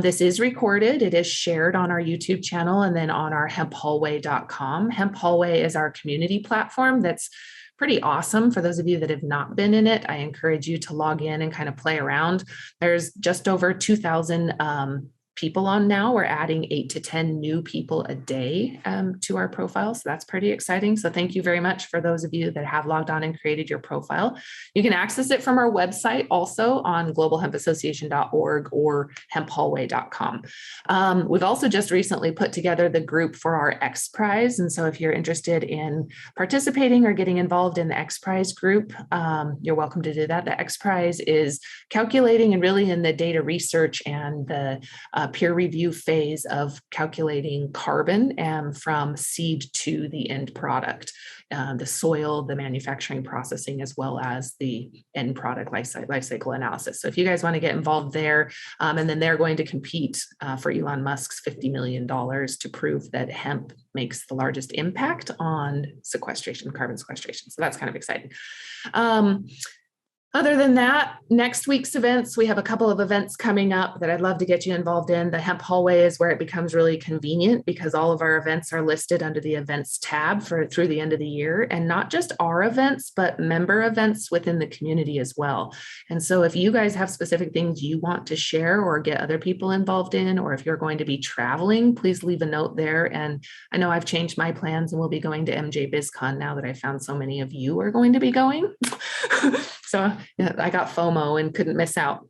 This is recorded. It is shared on our YouTube channel and then on our hemphallway.com. Hemp Hallway is our community platform that's pretty awesome. For those of you that have not been in it, I encourage you to log in and kind of play around. There's just over 2,000 people on now. We're adding 8 to 10 new people a day to our profile. So that's pretty exciting. So thank you very much for those of you that have logged on and created your profile. You can access it from our website also on globalhempassociation.org or hemphallway.com. We've also just recently put together the group for our X Prize. And so if you're interested in participating or getting involved in the X Prize group, you're welcome to do that. The X Prize is calculating and really in the data research and the peer review phase of calculating carbon from seed to the end product, the soil, the manufacturing processing, as well as the end product life cycle analysis. So if you guys want to get involved there, and then they're going to compete for Elon Musk's $50 million to prove that hemp makes the largest impact on sequestration, carbon sequestration. So that's kind of exciting. Other than that, next week's events, we have a couple of events coming up that I'd love to get you involved in. The Hemp Hallway is where it becomes really convenient because all of our events are listed under the events tab through the end of the year, and not just our events, but member events within the community as well. And so if you guys have specific things you want to share or get other people involved in, or if you're going to be traveling, please leave a note there. And I know I've changed my plans and we'll be going to MJ BizCon now that I found so many of you are going to be going. So I got FOMO and couldn't miss out.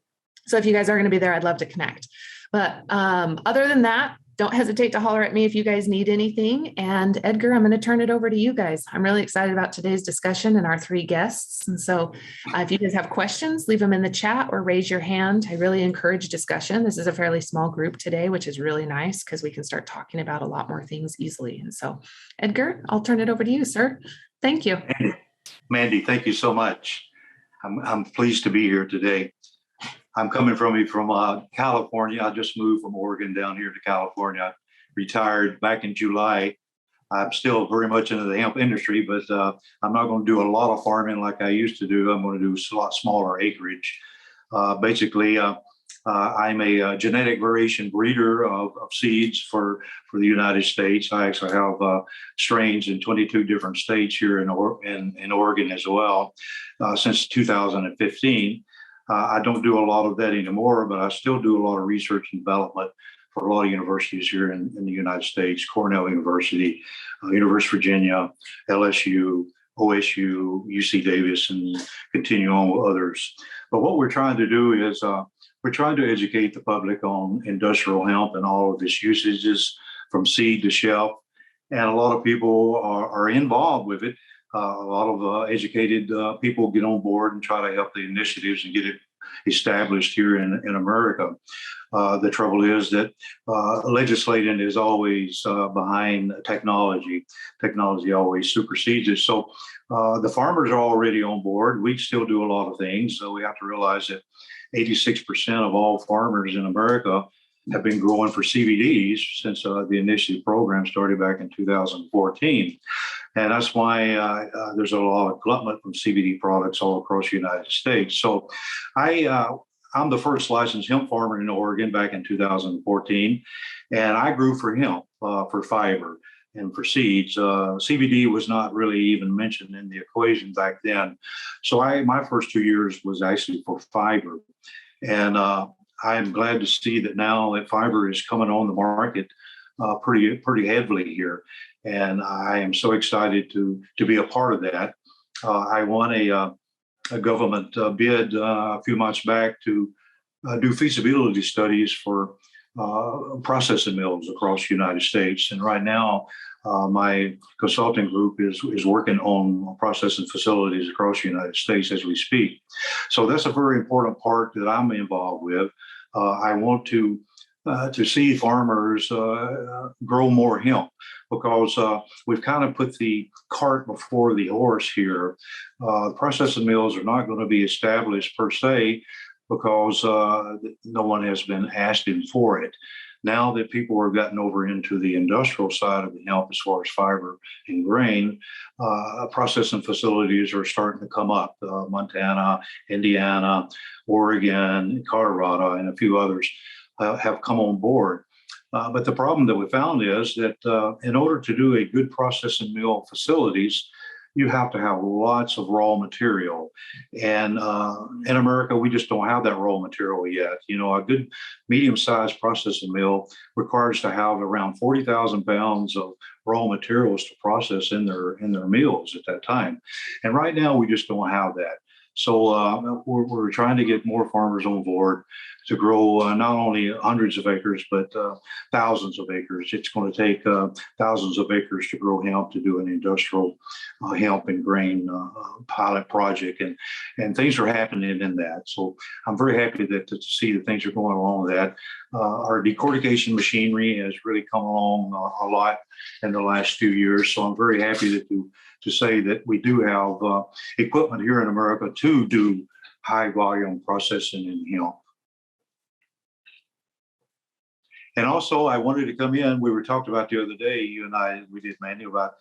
So if you guys are going to be there, I'd love to connect. But other than that, don't hesitate to holler at me if you guys need anything. And Edgar, I'm going to turn it over to you guys. I'm really excited about today's discussion and our 3 guests. And so if you guys have questions, leave them in the chat or raise your hand. I really encourage discussion. This is a fairly small group today, which is really nice because we can start talking about a lot more things easily. And so Edgar, I'll turn it over to you, sir. Thank you. Mandi, thank you so much. I'm pleased to be here today. I'm coming from California. I just moved from Oregon down here to California. Retired back in July. I'm still very much into the hemp industry, but I'm not going to do a lot of farming like I used to do. I'm going to do a lot smaller acreage. Basically, I'm a genetic variation breeder of seeds for the United States. I actually have strains in 22 different states here in Oregon as well since 2015. I don't do a lot of that anymore, but I still do a lot of research and development for a lot of universities here in the United States, Cornell University, University of Virginia, LSU, OSU, UC Davis, and continue on with others. But what we're trying to do is we're trying to educate the public on industrial hemp and all of its usages from seed to shelf. And a lot of people are involved with it. A lot of educated people get on board and try to help the initiatives and get it established here in America. The trouble is that legislating is always behind technology. Technology always supersedes it. So the farmers are already on board. We still do a lot of things. So we have to realize that 86% of all farmers in America have been growing for CBDs since the initiative program started back in 2014. And that's why there's a lot of glut from CBD products all across the United States. So I'm the first licensed hemp farmer in Oregon back in 2014, and I grew for hemp, for fiber and for seeds. CBD was not really even mentioned in the equation back then. So my first 2 years was actually for fiber. And I'm glad to see that now that fiber is coming on the market pretty heavily here. And I am so excited to be a part of that. I won a government bid a few months back to do feasibility studies for processing mills across the United States. And right now, my consulting group is working on processing facilities across the United States as we speak. So that's a very important part that I'm involved with. I want to see farmers grow more hemp because we've kind of put the cart before the horse here. Processing mills are not going to be established per se because no one has been asking for it. Now that people have gotten over into the industrial side of the hemp as far as fiber and grain, processing facilities are starting to come up. Montana, Indiana, Oregon, Colorado, and a few others. have come on board. But the problem that we found is that in order to do a good processing mill facilities, you have to have lots of raw material. And in America, we just don't have that raw material yet. You know, a good medium-sized processing mill requires to have around 40,000 pounds of raw materials to process in their mills at that time. And right now, we just don't have that. So we're trying to get more farmers on board to grow not only hundreds of acres, but thousands of acres. It's going to take thousands of acres to grow hemp, to do an industrial hemp and grain pilot project. And things are happening in that. So I'm very happy to see that things are going along with that. Our decortication machinery has really come along a lot in the last few years. So I'm very happy to say that we do have equipment here in America to do high volume processing in hemp. And also, I wanted to come in. We were talked about the other day. You and I, we did, Mandi, about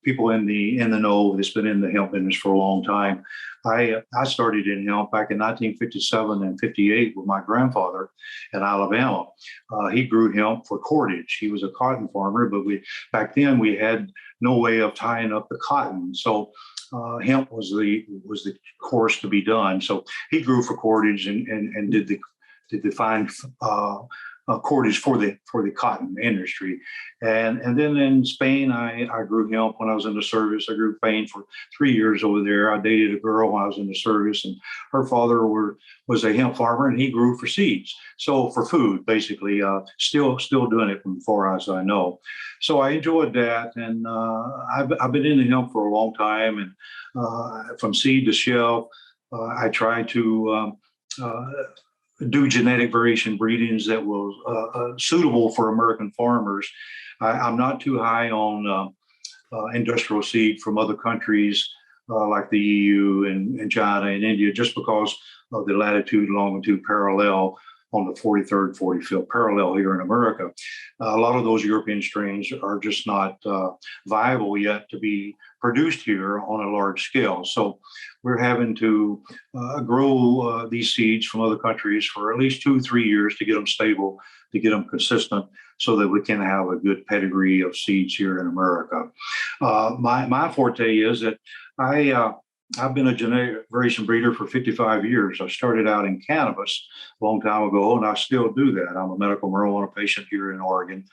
people in the know that's been in the hemp business for a long time. I started in hemp back in 1957 and 58 with my grandfather in Alabama. He grew hemp for cordage. He was a cotton farmer, but back then we had no way of tying up the cotton. So hemp was the course to be done. So he grew for cordage and did the fine cordage for the cotton industry. And then in Spain, I grew hemp when I was in the service. I grew cane for 3 years over there. I dated a girl when I was in the service, and her father was a hemp farmer, and he grew for seeds. So for food, basically, still doing it from far as I know. So I enjoyed that, and I've been in the hemp for a long time, and from seed to shelf, I try to do genetic variation breedings that will suitable for American farmers. I'm not too high on industrial seed from other countries like the EU and China and India, just because of the latitude, longitude parallel on the 43rd, 45th parallel here in America. A lot of those European strains are just not viable yet to be produced here on a large scale. So we're having to grow these seeds from other countries for at least 2-3 years to get them stable, to get them consistent, so that we can have a good pedigree of seeds here in America. My forte is that I've been a genetic variation breeder for 55 years. I started out in cannabis a long time ago, and I still do that. I'm a medical marijuana patient here in Oregon,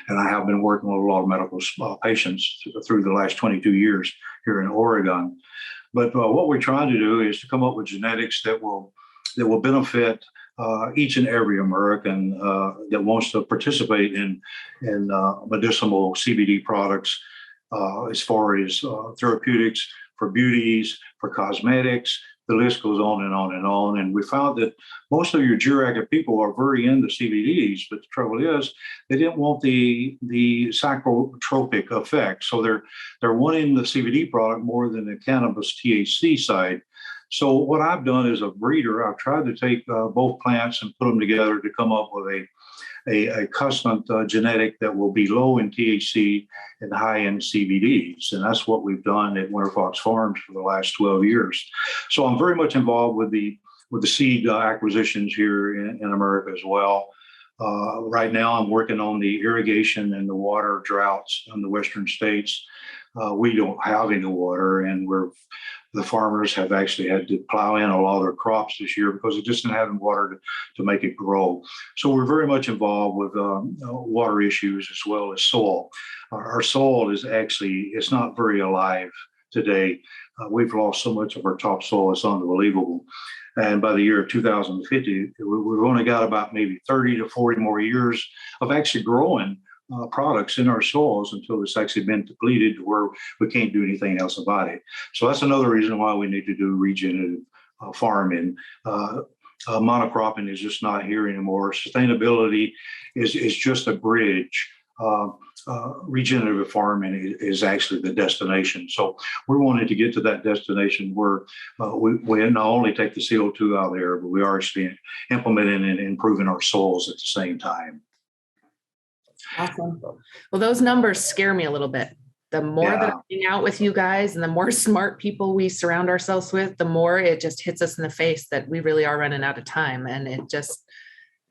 and I have been working with a lot of medical patients through the last 22 years here in Oregon. But what we're trying to do is to come up with genetics that will benefit each and every American that wants to participate in medicinal CBD products, as far as therapeutics, for beauties, for cosmetics. The list goes on and on and on. And we found that most of your geriatric people are very into CBDs, but the trouble is they didn't want the psychotropic effect. So they're wanting the CBD product more than the cannabis THC side. So what I've done as a breeder, I've tried to take both plants and put them together to come up with a custom genetic that will be low in THC and high in CBDs. And that's what we've done at Winterfox Farms for the last 12 years. So I'm very much involved with the seed acquisitions here in America as well. Right now, I'm working on the irrigation and the water droughts in the western states. We don't have any water, and the farmers have actually had to plow in a lot of their crops this year because they just didn't have water to make it grow. So we're very much involved with water issues as well as soil. Our soil it's not very alive today. We've lost so much of our topsoil, it's unbelievable. And by the year of 2050, we've only got about maybe 30 to 40 more years of actually growing products in our soils until it's actually been depleted to where we can't do anything else about it. So that's another reason why we need to do regenerative farming. Monocropping is just not here anymore. Sustainability is just a bridge. Regenerative farming is actually the destination. So we're wanting to get to that destination where we not only take the CO2 out of there, but we are actually implementing and improving our soils at the same time. Awesome. Well, those numbers scare me a little bit. The more that I hang out with you guys and the more smart people we surround ourselves with, the more it just hits us in the face that we really are running out of time. And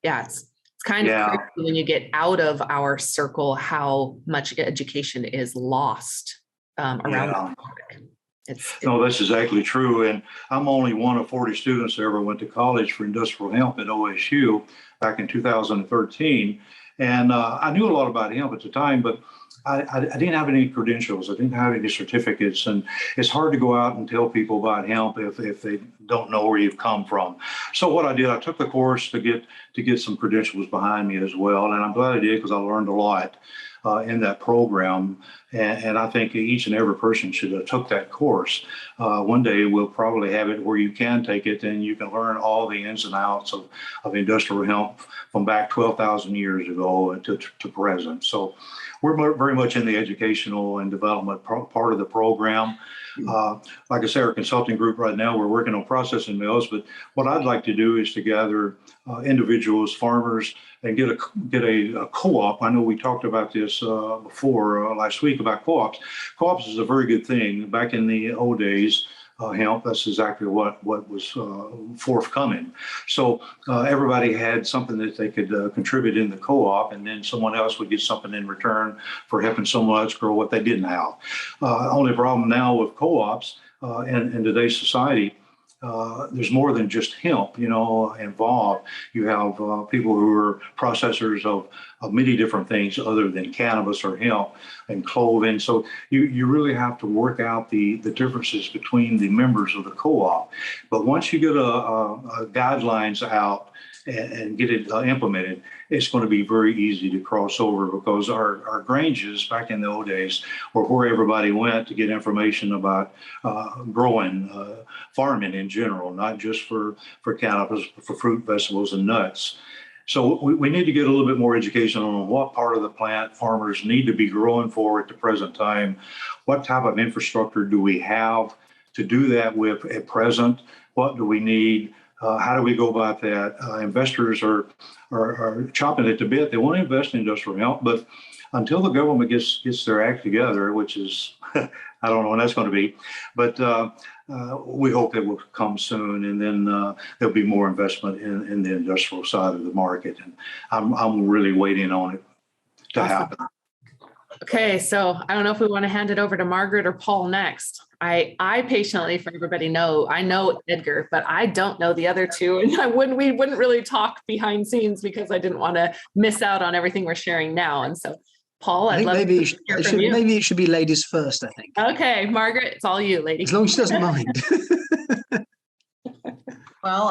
Yeah, it's kind of crazy when you get out of our circle how much education is lost around the topic. No, that's exactly true. And I'm only one of 40 students that ever went to college for industrial hemp at OSU back in 2013. And I knew a lot about hemp at the time, but I didn't have any credentials. I didn't have any certificates. And it's hard to go out and tell people about hemp if they don't know where you've come from. So what I did, I took the course to get some credentials behind me as well. And I'm glad I did, because I learned a lot in that program. And I think each and every person should have took that course. One day we'll probably have it where you can take it and you can learn all the ins and outs of industrial hemp from back 12,000 years ago to present. So we're very much in the educational and development part of the program. Like I say, our consulting group right now, we're working on processing mills, but what I'd like to do is to gather individuals, farmers, and get a co-op. I know we talked about this before last week about co-ops. Co-ops is a very good thing. Back in the old days, hemp, that's exactly what was forthcoming. So everybody had something that they could contribute in the co-op, and then someone else would get something in return for helping someone else grow what they didn't have. Only problem now with co-ops in today's society, there's more than just hemp, involved. You have people who are processors of many different things other than cannabis or hemp and clothing. So you really have to work out the differences between the members of the co-op. But once you get guidelines out and get it implemented, it's going to be very easy to cross over, because our granges back in the old days were where everybody went to get information about growing, farming in general, not just for cannabis, but for fruit, vegetables, and nuts. So we need to get a little bit more education on what part of the plant farmers need to be growing for at the present time. What type of infrastructure do we have to do that with at present? What do we need? How do we go about that? Investors are chopping at the bit. They want to invest in industrial hemp, but until the government gets their act together, which is, I don't know when that's going to be, but we hope it will come soon, and then there'll be more investment in the industrial side of the market. And I'm really waiting on it to happen. Okay, so I don't know if we want to hand it over to Margaret or Paul next. I patiently, for everybody, I know Edgar, but I don't know the other two, and we wouldn't really talk behind scenes because I didn't want to miss out on everything we're sharing now. And so, Paul, I'd love to hear from you. Maybe it should be ladies first, I think. Okay, Margaret, it's all you, lady. As long as she doesn't mind. Well,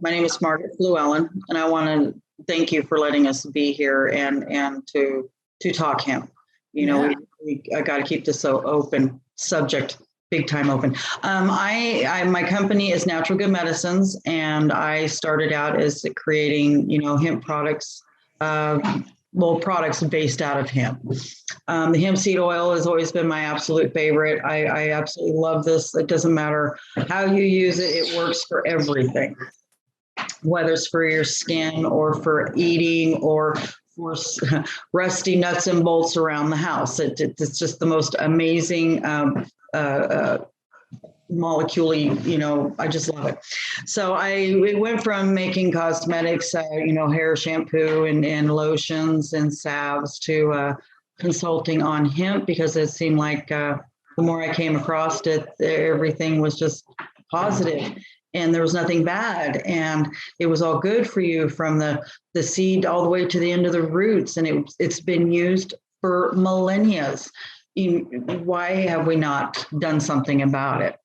my name is Margaret Flewellen, and I want to thank you for letting us be here and to talk hemp. I got to keep this so open subject, big time open. My company is Natural Good Medicines, and I started out as creating, hemp products, products based out of hemp. The hemp seed oil has always been my absolute favorite. I absolutely love this. It doesn't matter how you use it. It works for everything, whether it's for your skin or for eating or for rusty nuts and bolts around the house. It's just the most amazing molecule, I just love it. So we went from making cosmetics, hair shampoo and lotions and salves to consulting on hemp, because it seemed like the more I came across it, everything was just positive. And there was nothing bad, and it was all good for you from the seed all the way to the end of the roots. And it's been used for millennia. Why have we not done something about it?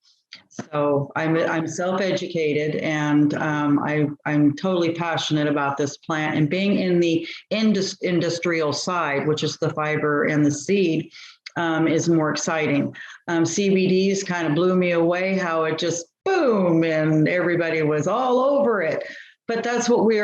So I'm self-educated, and I'm totally passionate about this plant. And being in the industrial side, which is the fiber and the seed, is more exciting. CBDs kind of blew me away, how it just boom, and everybody was all over it. But that's what we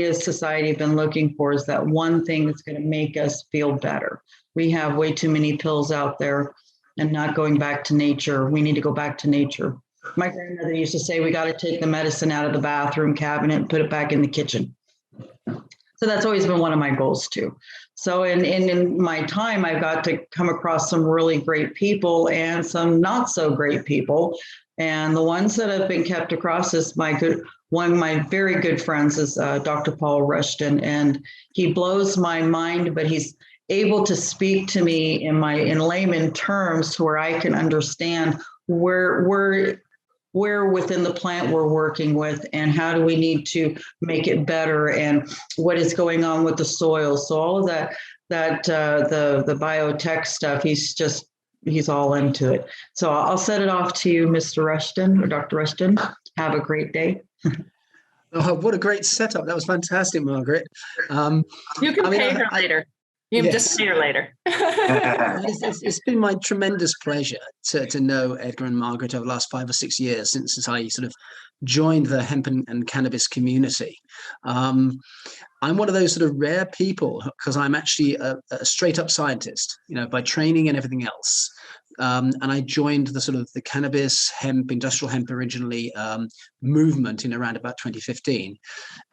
as society have been looking for, is that one thing that's going to make us feel better. We have way too many pills out there and not going back to nature. We need to go back to nature. My grandmother used to say, we got to take the medicine out of the bathroom cabinet and put it back in the kitchen. So that's always been one of my goals too. So in my time, I've got to come across some really great people and some not so great people. And the ones that have been kept across is my good one of my very good friends is Dr. Paul Rushton, and he blows my mind, but he's able to speak to me in layman terms where I can understand where within the plant we're working with and how do we need to make it better and what is going on with the soil. So all of the biotech stuff, he's all into it. So I'll set it off to you, Mr. Rushton or Dr. Rushton. Have a great day. Oh, what a great setup. That was fantastic, Margaret. You can pay her later. You can just pay her later. It's been my tremendous pleasure to know Edgar and Margaret over the last 5 or 6 years since I sort of joined the hemp and cannabis community. I'm one of those sort of rare people because I'm actually a straight up scientist, by training and everything else. And I joined the cannabis, hemp, industrial hemp originally movement in around about 2015.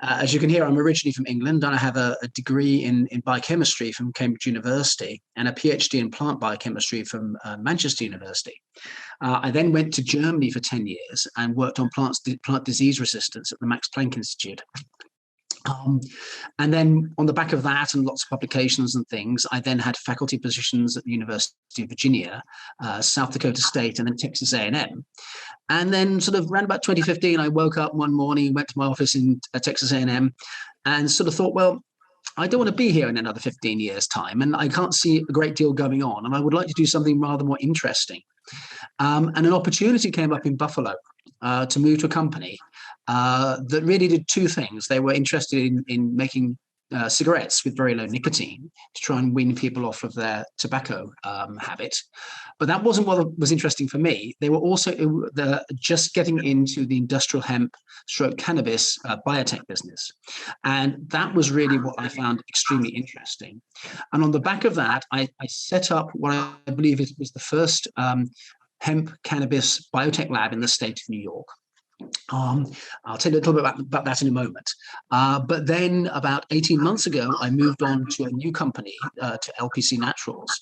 As you can hear, I'm originally from England, and I have a degree in biochemistry from Cambridge University and a PhD in plant biochemistry from Manchester University. I then went to Germany for 10 years and worked on plant disease resistance at the Max Planck Institute. And then on the back of that and lots of publications and things, I then had faculty positions at the University of Virginia, South Dakota State, and then Texas A&M. And then sort of around about 2015, I woke up one morning, went to my office in Texas A&M and sort of thought, well, I don't want to be here in another 15 years' time, and I can't see a great deal going on, and I would like to do something rather more interesting. And an opportunity came up in Buffalo to move to a company that really did two things. They were interested in making cigarettes with very low nicotine to try and wean people off of their tobacco habit. But that wasn't what was interesting for me. They were also just getting into the industrial hemp / cannabis biotech business. And that was really what I found extremely interesting. And on the back of that, I set up what I believe was the first hemp cannabis biotech lab in the state of New York. I'll tell you a little bit about that in a moment. But then about 18 months ago, I moved on to a new company, to LPC Naturals.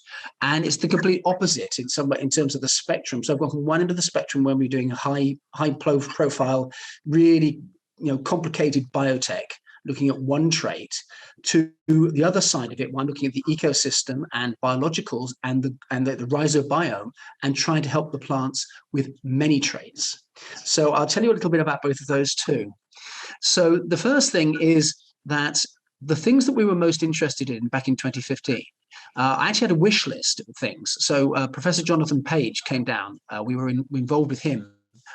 And it's the complete opposite in terms of the spectrum. So I've gone from one end of the spectrum when we're doing a high profile, really complicated biotech, looking at one trait, to the other side of it, one looking at the ecosystem and biologicals and the rhizobiome and trying to help the plants with many traits. So I'll tell you a little bit about both of those too. So the first thing is that the things that we were most interested in back in 2015, I actually had a wish list of things. So Professor Jonathan Page came down. We were involved with him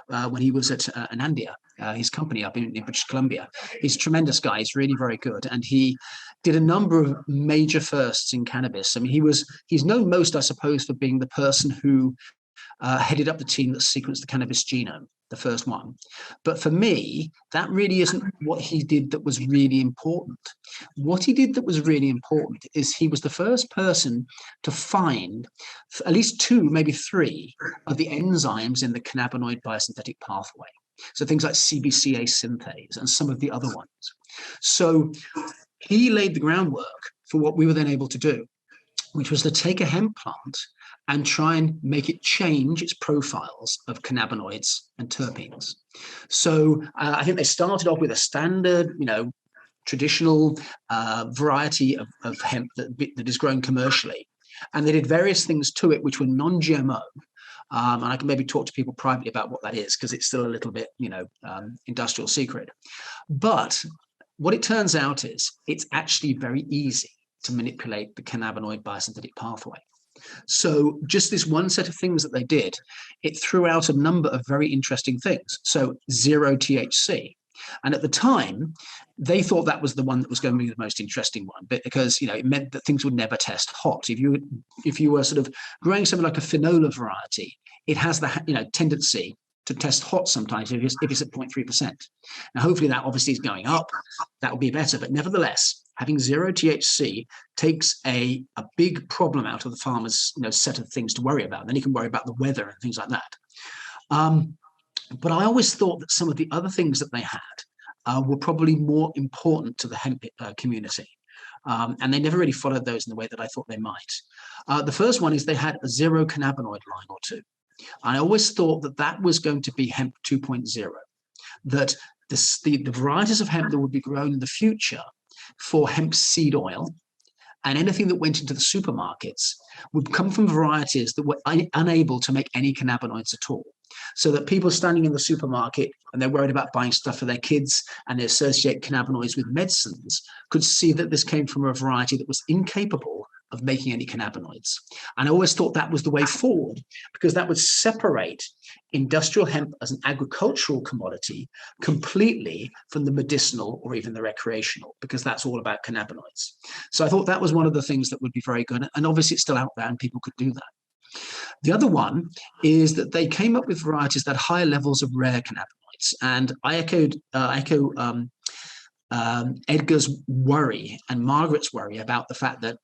when he was at Anandia, his company up in British Columbia. He's a tremendous guy. He's really very good. And he did a number of major firsts in cannabis. I mean, he's known most, I suppose, for being the person who headed up the team that sequenced the cannabis genome, the first one. But for me, that really isn't what he did that was really important. What he did that was really important is he was the first person to find at least 2, maybe 3 of the enzymes in the cannabinoid biosynthetic pathway. So things like CBCA synthase and some of the other ones. So he laid the groundwork for what we were then able to do, which was to take a hemp plant and try and make it change its profiles of cannabinoids and terpenes. So I think they started off with a standard, traditional variety of hemp that is grown commercially. And they did various things to it which were non-GMO. And I can maybe talk to people privately about what that is because it's still a little bit, industrial secret. But what it turns out is it's actually very easy to manipulate the cannabinoid biosynthetic pathway. So just this one set of things that they did, it threw out a number of very interesting things. So 0 THC. And at the time, they thought that was the one that was going to be the most interesting one, because it meant that things would never test hot. If you were sort of growing something like a finola variety, it has the tendency to test hot sometimes if it's at 0.3%. Now, hopefully that obviously is going up. That will be better. But nevertheless, having 0 THC takes a big problem out of the farmer's set of things to worry about. Then he can worry about the weather and things like that. But I always thought that some of the other things that they had were probably more important to the hemp community. And they never really followed those in the way that I thought they might. The first one is they had a 0 cannabinoid line or two. I always thought that was going to be hemp 2.0, that the varieties of hemp that would be grown in the future for hemp seed oil and anything that went into the supermarkets would come from varieties that were unable to make any cannabinoids at all. So that people standing in the supermarket and they're worried about buying stuff for their kids and they associate cannabinoids with medicines could see that this came from a variety that was incapable of making any cannabinoids. And I always thought that was the way forward, because that would separate industrial hemp as an agricultural commodity completely from the medicinal or even the recreational, because that's all about cannabinoids. So I thought that was one of the things that would be very good. And obviously it's still out there and people could do that. The other one is that they came up with varieties that had higher levels of rare cannabinoids. And I echo Edgar's worry and Margaret's worry about the fact that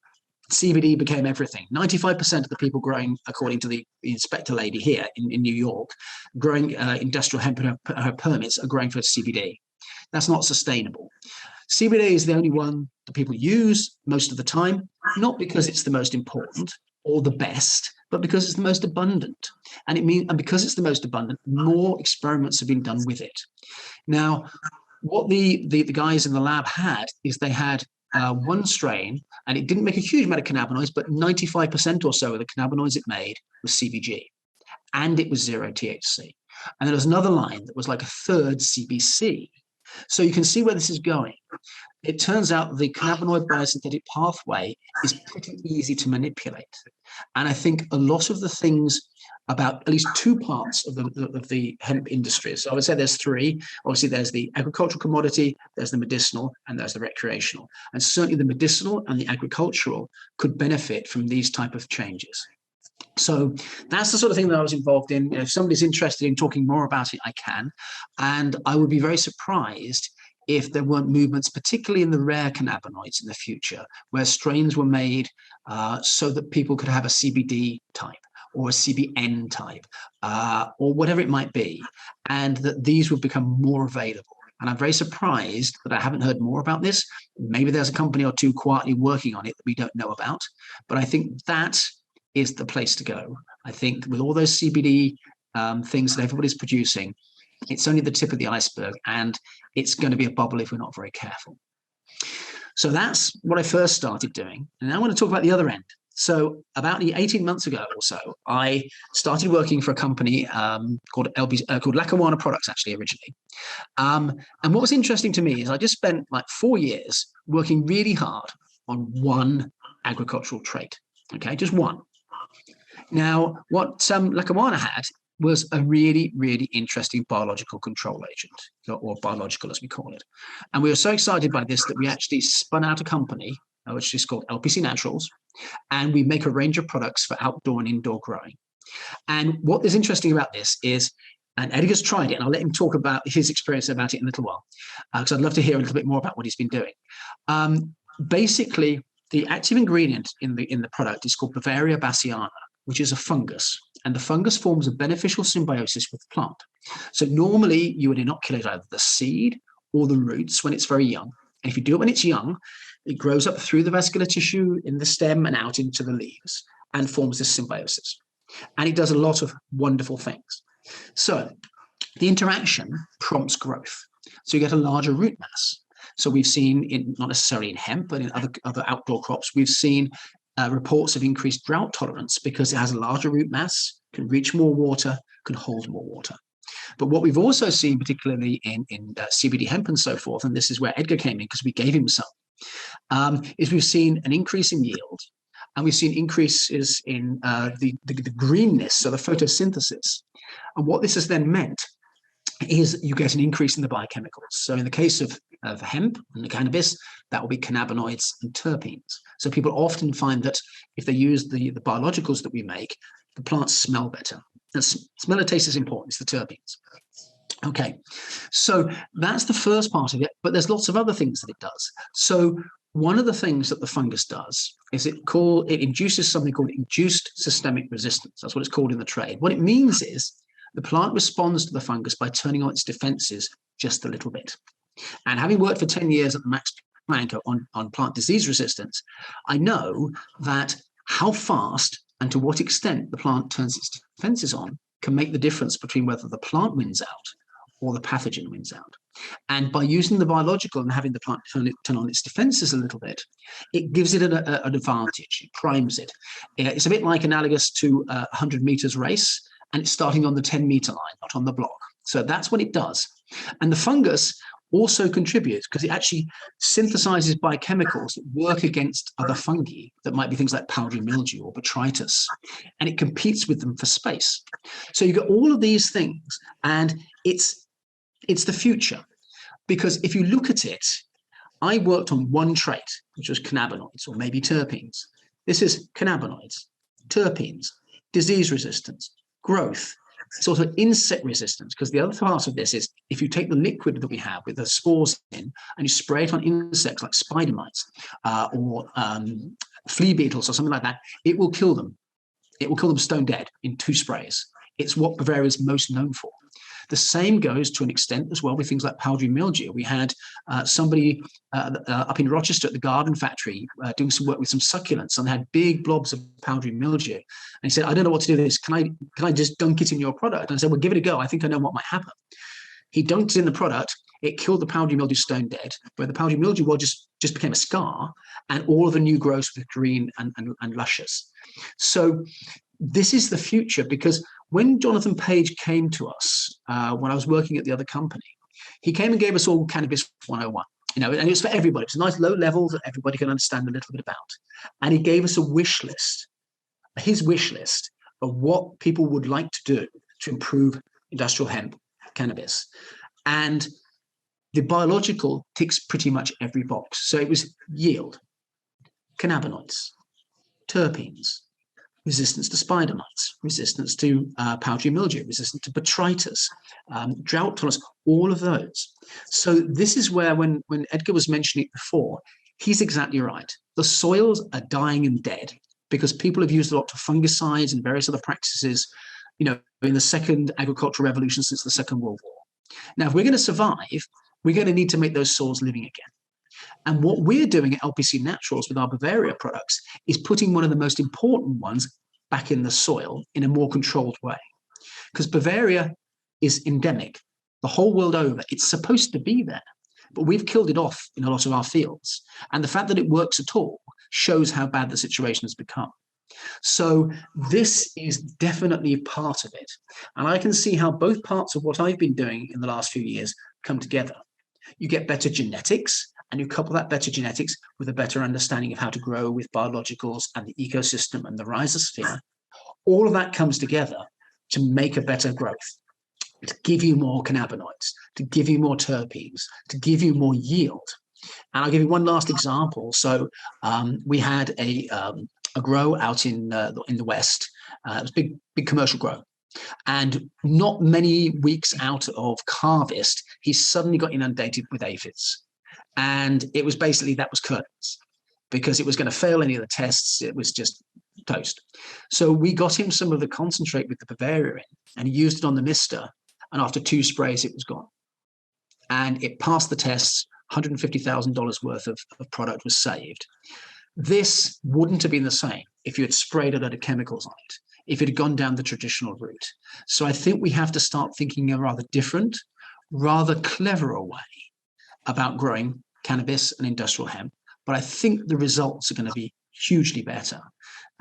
CBD became everything. 95% of the people growing, according to the inspector lady here in New York, growing industrial hemp and her permits are growing for CBD. That's not sustainable. CBD is the only one that people use most of the time, not because it's the most important or the best, but because it's the most abundant. And because it's the most abundant, more experiments have been done with it. Now, what the guys in the lab had is they had one strain, and it didn't make a huge amount of cannabinoids, but 95% or so of the cannabinoids it made was CBG, and it was 0 THC. And there was another line that was like a third CBC. So you can see where this is going. It turns out the cannabinoid biosynthetic pathway is pretty easy to manipulate. And I think a lot of the things about at least two parts of the hemp industry. So I would say there's three. Obviously, there's the agricultural commodity, there's the medicinal, and there's the recreational. And certainly the medicinal and the agricultural could benefit from these type of changes. So that's the sort of thing that I was involved in. If somebody's interested in talking more about it, I can. And I would be very surprised if there weren't movements, particularly in the rare cannabinoids in the future, where strains were made so that people could have a CBD type or a CBN type, or whatever it might be, and that these would become more available. And I'm very surprised that I haven't heard more about this. Maybe there's a company or two quietly working on it that we don't know about, but I think that is the place to go. I think with all those CBD things that everybody's producing, it's only the tip of the iceberg, and it's going to be a bubble if we're not very careful. So that's what I first started doing. And now I want to talk about the other end. So about 18 months ago or so, I started working for a company called Lackawanna Products, actually, originally. And what was interesting to me is I just spent like 4 years working really hard on one agricultural trait, okay, just one. Now, what Lackawanna had was a really, really interesting biological control agent, or biological as we call it. And we were so excited by this that we actually spun out a company, which is called LPC Naturals, and we make a range of products for outdoor and indoor growing. And what is interesting about this is, and Edgar's tried it, and I'll let him talk about his experience about it in a little while, because I'd love to hear a little bit more about what he's been doing. Basically, the active ingredient in the product is called Bavaria bassiana, which is a fungus. And the fungus forms a beneficial symbiosis with the plant. So normally you would inoculate either the seed or the roots when it's very young. And if you do it when it's young, it grows up through the vascular tissue in the stem and out into the leaves and forms this symbiosis. And it does a lot of wonderful things. So the interaction prompts growth. So you get a larger root mass. So we've seen, not necessarily in hemp, but in other outdoor crops, we've seen reports of increased drought tolerance because it has a larger root mass, can reach more water, can hold more water. But what we've also seen, particularly in CBD hemp and so forth, and this is where Edgar came in because we gave him some, is we've seen an increase in yield, and we've seen increases in the greenness, so the photosynthesis. And what this has then meant is you get an increase in the biochemicals. So in the case of hemp and the cannabis, that will be cannabinoids and terpenes. So people often find that if they use the biologicals that we make, the plants smell better. And smell and taste is important, it's the terpenes. Okay, so that's the first part of it, but there's lots of other things that it does. So one of the things that the fungus does is it induces something called induced systemic resistance. That's what it's called in the trade. What it means is the plant responds to the fungus by turning on its defenses just a little bit. And having worked for 10 years at the Max Planck on plant disease resistance, I know that how fast and to what extent the plant turns its defenses on can make the difference between whether the plant wins out or the pathogen wins out. And by using the biological and having the plant turn on its defenses a little bit, it gives it an advantage. It primes it. It's a bit like analogous to a 100 meters race, and it's starting on the 10-meter line, not on the block. So that's what it does. And the fungus also contributes because it actually synthesizes biochemicals that work against other fungi that might be things like powdery mildew or botrytis, and it competes with them for space. So you get all of these things, and it's the future. Because if you look at it, I worked on one trait, which was cannabinoids or maybe terpenes. This is cannabinoids, terpenes, disease resistance, growth. It's also insect resistance, because the other part of this is if you take the liquid that we have with the spores in and you spray it on insects like spider mites or flea beetles or something like that, it will kill them. It will kill them stone dead in 2 sprays. It's what Bavaria is most known for. The same goes to an extent as well with things like powdery mildew. We had somebody up in Rochester at the garden factory doing some work with some succulents, and they had big blobs of powdery mildew. And he said, I don't know what to do with this. Can I just dunk it in your product? And I said, well, give it a go. I think I know what might happen. He dunked it in the product. It killed the powdery mildew stone dead, where the powdery mildew just became a scar, and all of the new growth was green and luscious. So this is the future, because when Jonathan Page came to us, when I was working at the other company, he came and gave us all Cannabis 101, and it was for everybody. It's a nice low level that everybody can understand a little bit about. And he gave us a wish list, his wish list of what people would like to do to improve industrial hemp cannabis. And the biological ticks pretty much every box. So it was yield, cannabinoids, terpenes, resistance to spider mites, resistance to powdery mildew, resistance to botrytis, drought tolerance, all of those. So this is where, when Edgar was mentioning it before, he's exactly right. The soils are dying and dead because people have used a lot of fungicides and various other practices, in the second agricultural revolution since the Second World War. Now, if we're going to survive, we're going to need to make those soils living again. And what we're doing at LPC Naturals with our Bavaria products is putting one of the most important ones back in the soil in a more controlled way. Because Bavaria is endemic the whole world over. It's supposed to be there, but we've killed it off in a lot of our fields. And the fact that it works at all shows how bad the situation has become. So this is definitely part of it. And I can see how both parts of what I've been doing in the last few years come together. You get better genetics, and you couple that better genetics with a better understanding of how to grow with biologicals and the ecosystem and the rhizosphere. All of that comes together to make a better growth, to give you more cannabinoids, to give you more terpenes, to give you more yield. And I'll give you one last example. So we had a grow out in the West. It was a big commercial grow. And not many weeks out of harvest, he suddenly got inundated with aphids. And it was basically, that was curtains, because it was going to fail any of the tests. It was just toast. So we got him some of the concentrate with the Bavaria in, and he used it on the mister. And after 2 sprays, it was gone. And it passed the tests. $150,000 worth of product was saved. This wouldn't have been the same if you had sprayed a lot of chemicals on it, if it had gone down the traditional route. So I think we have to start thinking a rather different, rather cleverer way about growing cannabis and industrial hemp. But I think the results are going to be hugely better.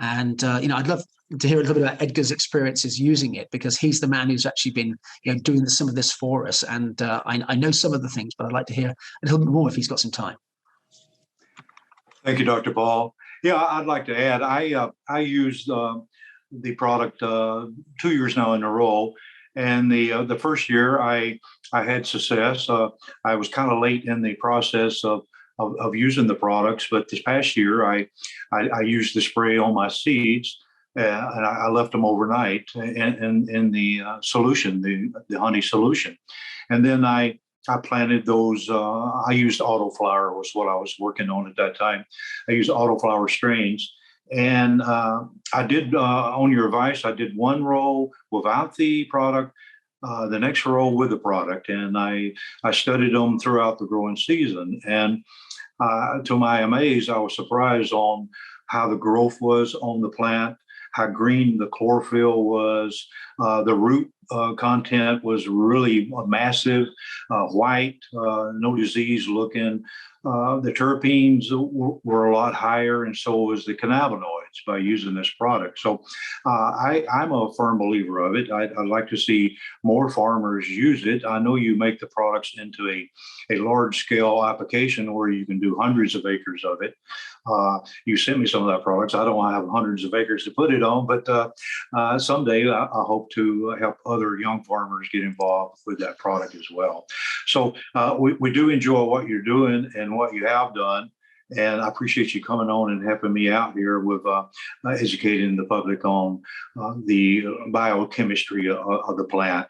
And, I'd love to hear a little bit about Edgar's experiences using it, because he's the man who's actually been doing some of this for us. And I know some of the things, but I'd like to hear a little bit more if he's got some time. Thank you, Dr. Paul. Yeah, I'd like to add, I used the product 2 years now in a row. And the first year I had success. I was kind of late in the process of using the products, but this past year I used the spray on my seeds, and I left them overnight in the solution, the honey solution, and then I planted those. I used autoflower was what I was working on at that time. I used autoflower strains. And I did, on your advice, I did 1 row without the product, the next row with the product. And I studied them throughout the growing season. And to my amaze, I was surprised on how the growth was on the plant, how green the chlorophyll was. The root content was really massive, white, no disease looking. The terpenes were a lot higher, and so was the cannabinoids by using this product. So I'm a firm believer of it. I'd like to see more farmers use it. I know you make the products into a large scale application where you can do hundreds of acres of it. You sent me some of that products. I don't want to have hundreds of acres to put it on, but someday I hope to help other young farmers get involved with that product as well. So we do enjoy what you're doing and what you have done. And I appreciate you coming on and helping me out here with educating the public on the biochemistry of the plant.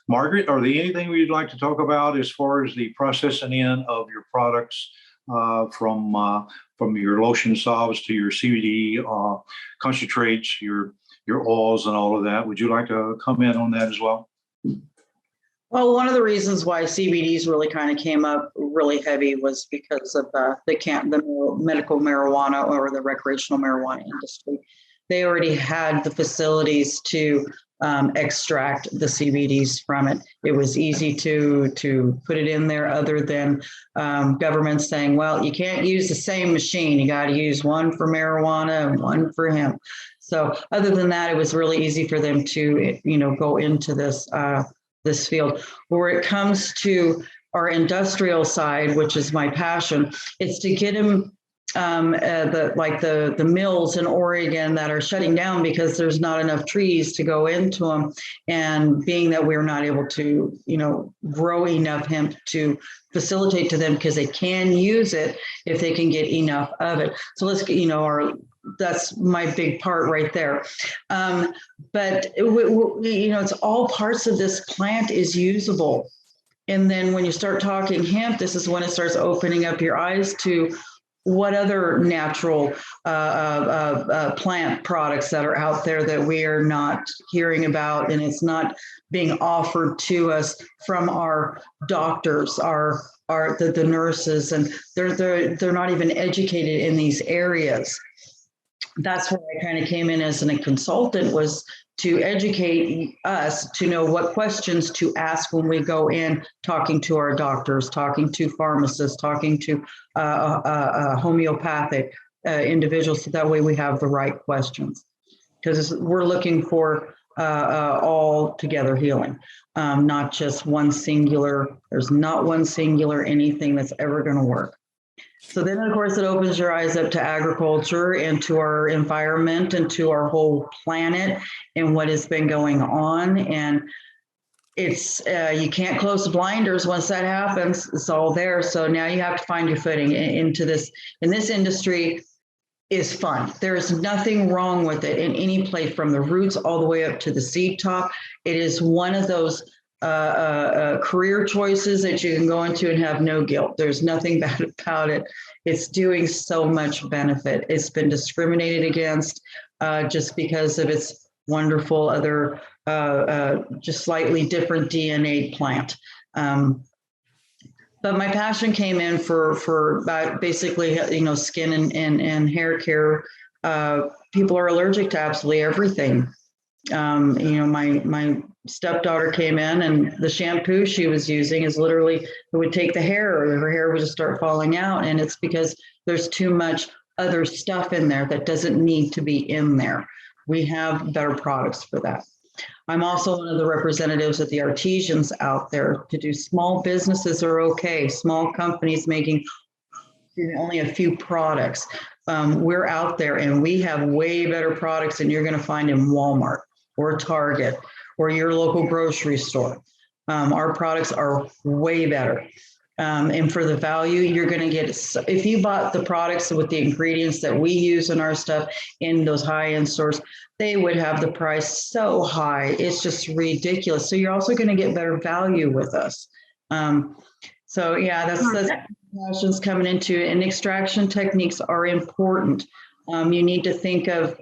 Margaret, are there anything you'd like to talk about as far as the processing in of your products from your lotion salves to your CBD concentrates, your oils and all of that? Would you like to comment on that as well? Well, one of the reasons why CBDs really kind of came up really heavy was because of the medical marijuana or the recreational marijuana industry. They already had the facilities to extract the CBDs from it. It was easy to put it in there, other than government saying, well, you can't use the same machine. You got to use one for marijuana and one for hemp. So other than that, it was really easy for them to, go into this field. Where it comes to our industrial side, which is my passion, it's to get them the mills in Oregon that are shutting down because there's not enough trees to go into them. And being that we're not able to, grow enough hemp to facilitate to them, because they can use it if they can get enough of it. So let's get, that's my big part right there. But it's all parts of this plant is usable. And then when you start talking hemp, this is when it starts opening up your eyes to what other natural plant products that are out there that we are not hearing about, and it's not being offered to us from our doctors, the nurses, and they're not even educated in these areas. That's where I kind of came in as a consultant, was to educate us to know what questions to ask when we go in, talking to our doctors, talking to pharmacists, talking to homeopathic individuals. So that way we have the right questions, because we're looking for all together healing, not just one singular. There's not one singular anything that's ever going to work. So then, of course, it opens your eyes up to agriculture and to our environment and to our whole planet and what has been going on. And it's you can't close the blinders. Once that happens, it's all there. So now you have to find your footing into this. And this industry is fun. There is nothing wrong with it in any place, from the roots all the way up to the seed top. It is one of those career choices that you can go into and have no guilt. There's nothing bad about it. It's doing so much benefit. It's been discriminated against just because of its wonderful other, just slightly different DNA plant. But my passion came in for basically, skin and hair care. People are allergic to absolutely everything. My stepdaughter came in, and the shampoo she was using is literally, it would take the hair, or her hair would just start falling out. And it's because there's too much other stuff in there that doesn't need to be in there. We have better products for that. I'm also one of the representatives of the artisans out there to do. Small businesses are okay. Small companies making only a few products. We're out there and we have way better products than you're going to find in Walmart or Target or your local grocery store. Our products are way better. And for the value, you're going to get, if you bought the products with the ingredients that we use in our stuff in those high-end stores, they would have the price so high. It's just ridiculous. So you're also going to get better value with us. So yeah, that's passions coming into it. And extraction techniques are important. You need to think of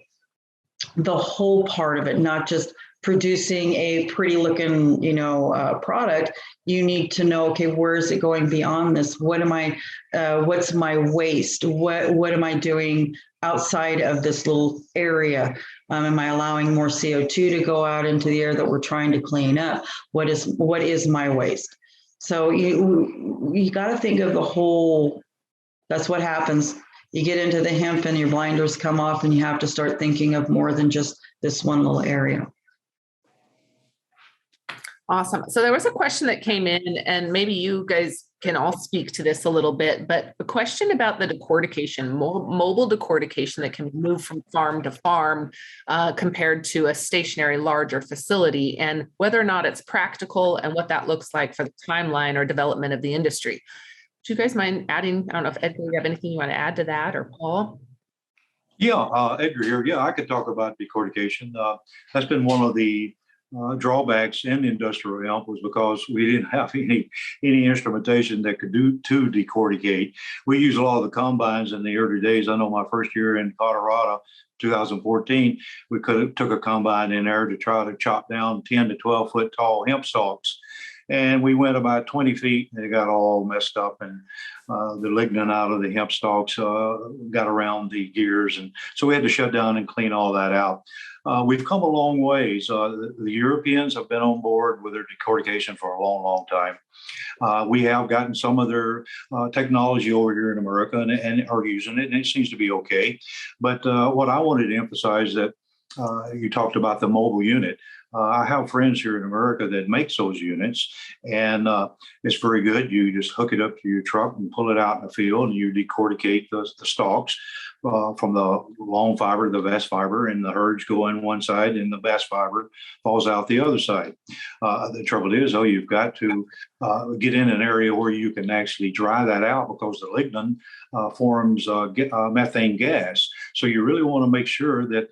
the whole part of it, not just producing a pretty looking, product, you need to know, okay, where is it going beyond this? What am I, what's my waste? What am I doing outside of this little area? Am I allowing more CO2 to go out into the air that we're trying to clean up? What is my waste? So you got to think of the whole. That's what happens. You get into the hemp and your blinders come off, and you have to start thinking of more than just this one little area. Awesome. So there was a question that came in, and maybe you guys can all speak to this a little bit, but a question about the decortication, mobile decortication that can move from farm to farm compared to a stationary larger facility, and whether or not it's practical and what that looks like for the timeline or development of the industry. Do you guys mind adding? I don't know if Edgar, you have anything you want to add to that, or Paul? Yeah, Edgar here. Yeah, I could talk about decortication. That's been one of the drawbacks in industrial hemp, was because we didn't have any instrumentation that could do to decorticate. We used a lot of the combines in the early days. I know my first year in Colorado, 2014, we could have took a combine in there to try to chop down 10 to 12 foot tall hemp stalks. And we went about 20 feet, and it got all messed up, and the lignin out of the hemp stalks got around the gears. And so we had to shut down and clean all that out. We've come a long ways. The Europeans have been on board with their decortication for a long, long time. We have gotten some of their technology over here in America and are using it, and it seems to be okay. But what I wanted to emphasize that you talked about the mobile unit. I have friends here in America that makes those units, and it's very good. You just hook it up to your truck and pull it out in the field, and you decorticate the stalks from the long fiber, the best fiber, and the herds go in one side, and the best fiber falls out the other side. The trouble is, though, you've got to get in an area where you can actually dry that out, because the lignin forms methane gas. So you really want to make sure that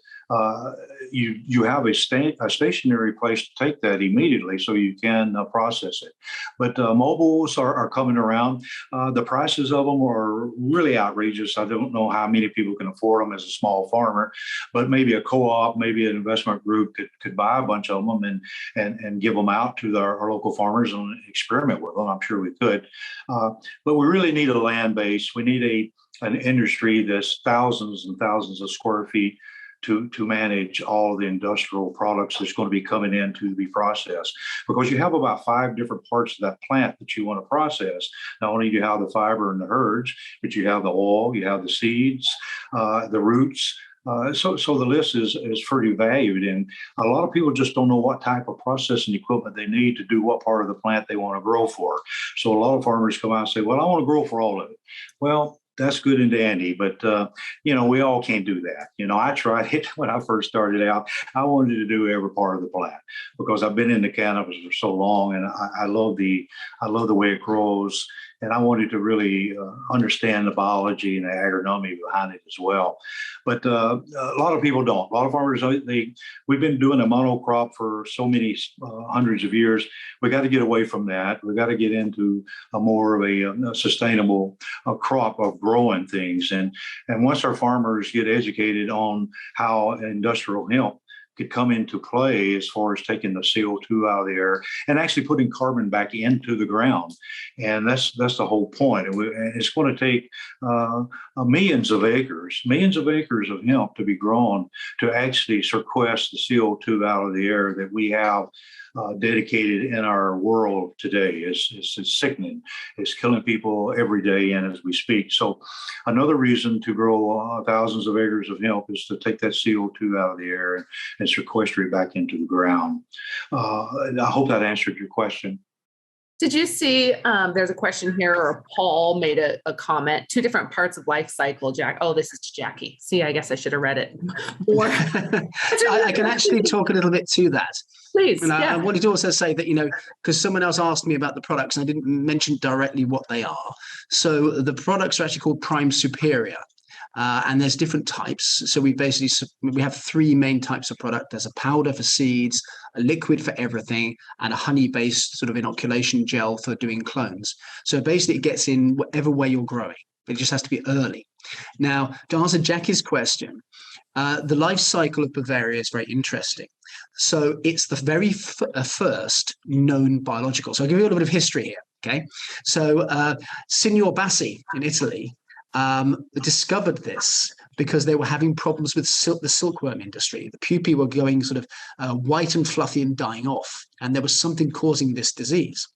you have a stationary place to take that immediately, so you can process it. But mobiles are coming around. The prices of them are really outrageous. I don't know how many people can afford them as a small farmer, but maybe a co-op, maybe an investment group could buy a bunch of them and give them out to our local farmers and experiment with them. I'm sure we could. But we really need a land base. We need an industry that's thousands and thousands of square feet to manage all the industrial products that's going to be coming in to be processed, because you have about 5 different parts of that plant that you want to process. Not only do you have the fiber and the herds, but you have the oil, you have the seeds, the roots. So the list is pretty valued, and a lot of people just don't know what type of processing equipment they need to do what part of the plant they want to grow for. So a lot of farmers come out and say, well, I want to grow for all of it. Well, that's good and dandy, but we all can't do that. I tried it when I first started out. I wanted to do every part of the plant, because I've been in the cannabis for so long, and I love the way it grows, and I wanted to really understand the biology and the agronomy behind it as well. But a lot of people don't. A lot of farmers, we've been doing a monocrop for so many hundreds of years. We got to get away from that. We got to get into a more of a sustainable crop of growing things. And once our farmers get educated on how industrial hemp could come into play as far as taking the CO2 out of the air and actually putting carbon back into the ground. And that's the whole point. And it's going to take millions of acres of hemp to be grown to actually sequester the CO2 out of the air that we have dedicated in our world today. It's sickening. It's killing people every day and as we speak. So another reason to grow thousands of acres of hemp is to take that CO2 out of the air and sequester it back into the ground. I hope that answered your question. Did you see, there's a question here, or Paul made a comment, 2 different parts of life cycle, Jack. Oh, this is Jackie. See, I guess I should have read it more. I can actually talk a little bit to that. Please. And I wanted to also say that, because someone else asked me about the products and I didn't mention directly what they are. So the products are actually called Prime Superior. And there's different types. So we have 3 main types of product. There's a powder for seeds, a liquid for everything, and a honey-based sort of inoculation gel for doing clones. So basically it gets in whatever way you're growing. It just has to be early. Now, to answer Jackie's question, the life cycle of Bavaria is very interesting. So it's the very first known biological. So I'll give you a little bit of history here. Okay. So Signor Bassi in Italy discovered this because they were having problems with the silkworm industry. The pupae were going sort of white and fluffy and dying off, and there was something causing this disease.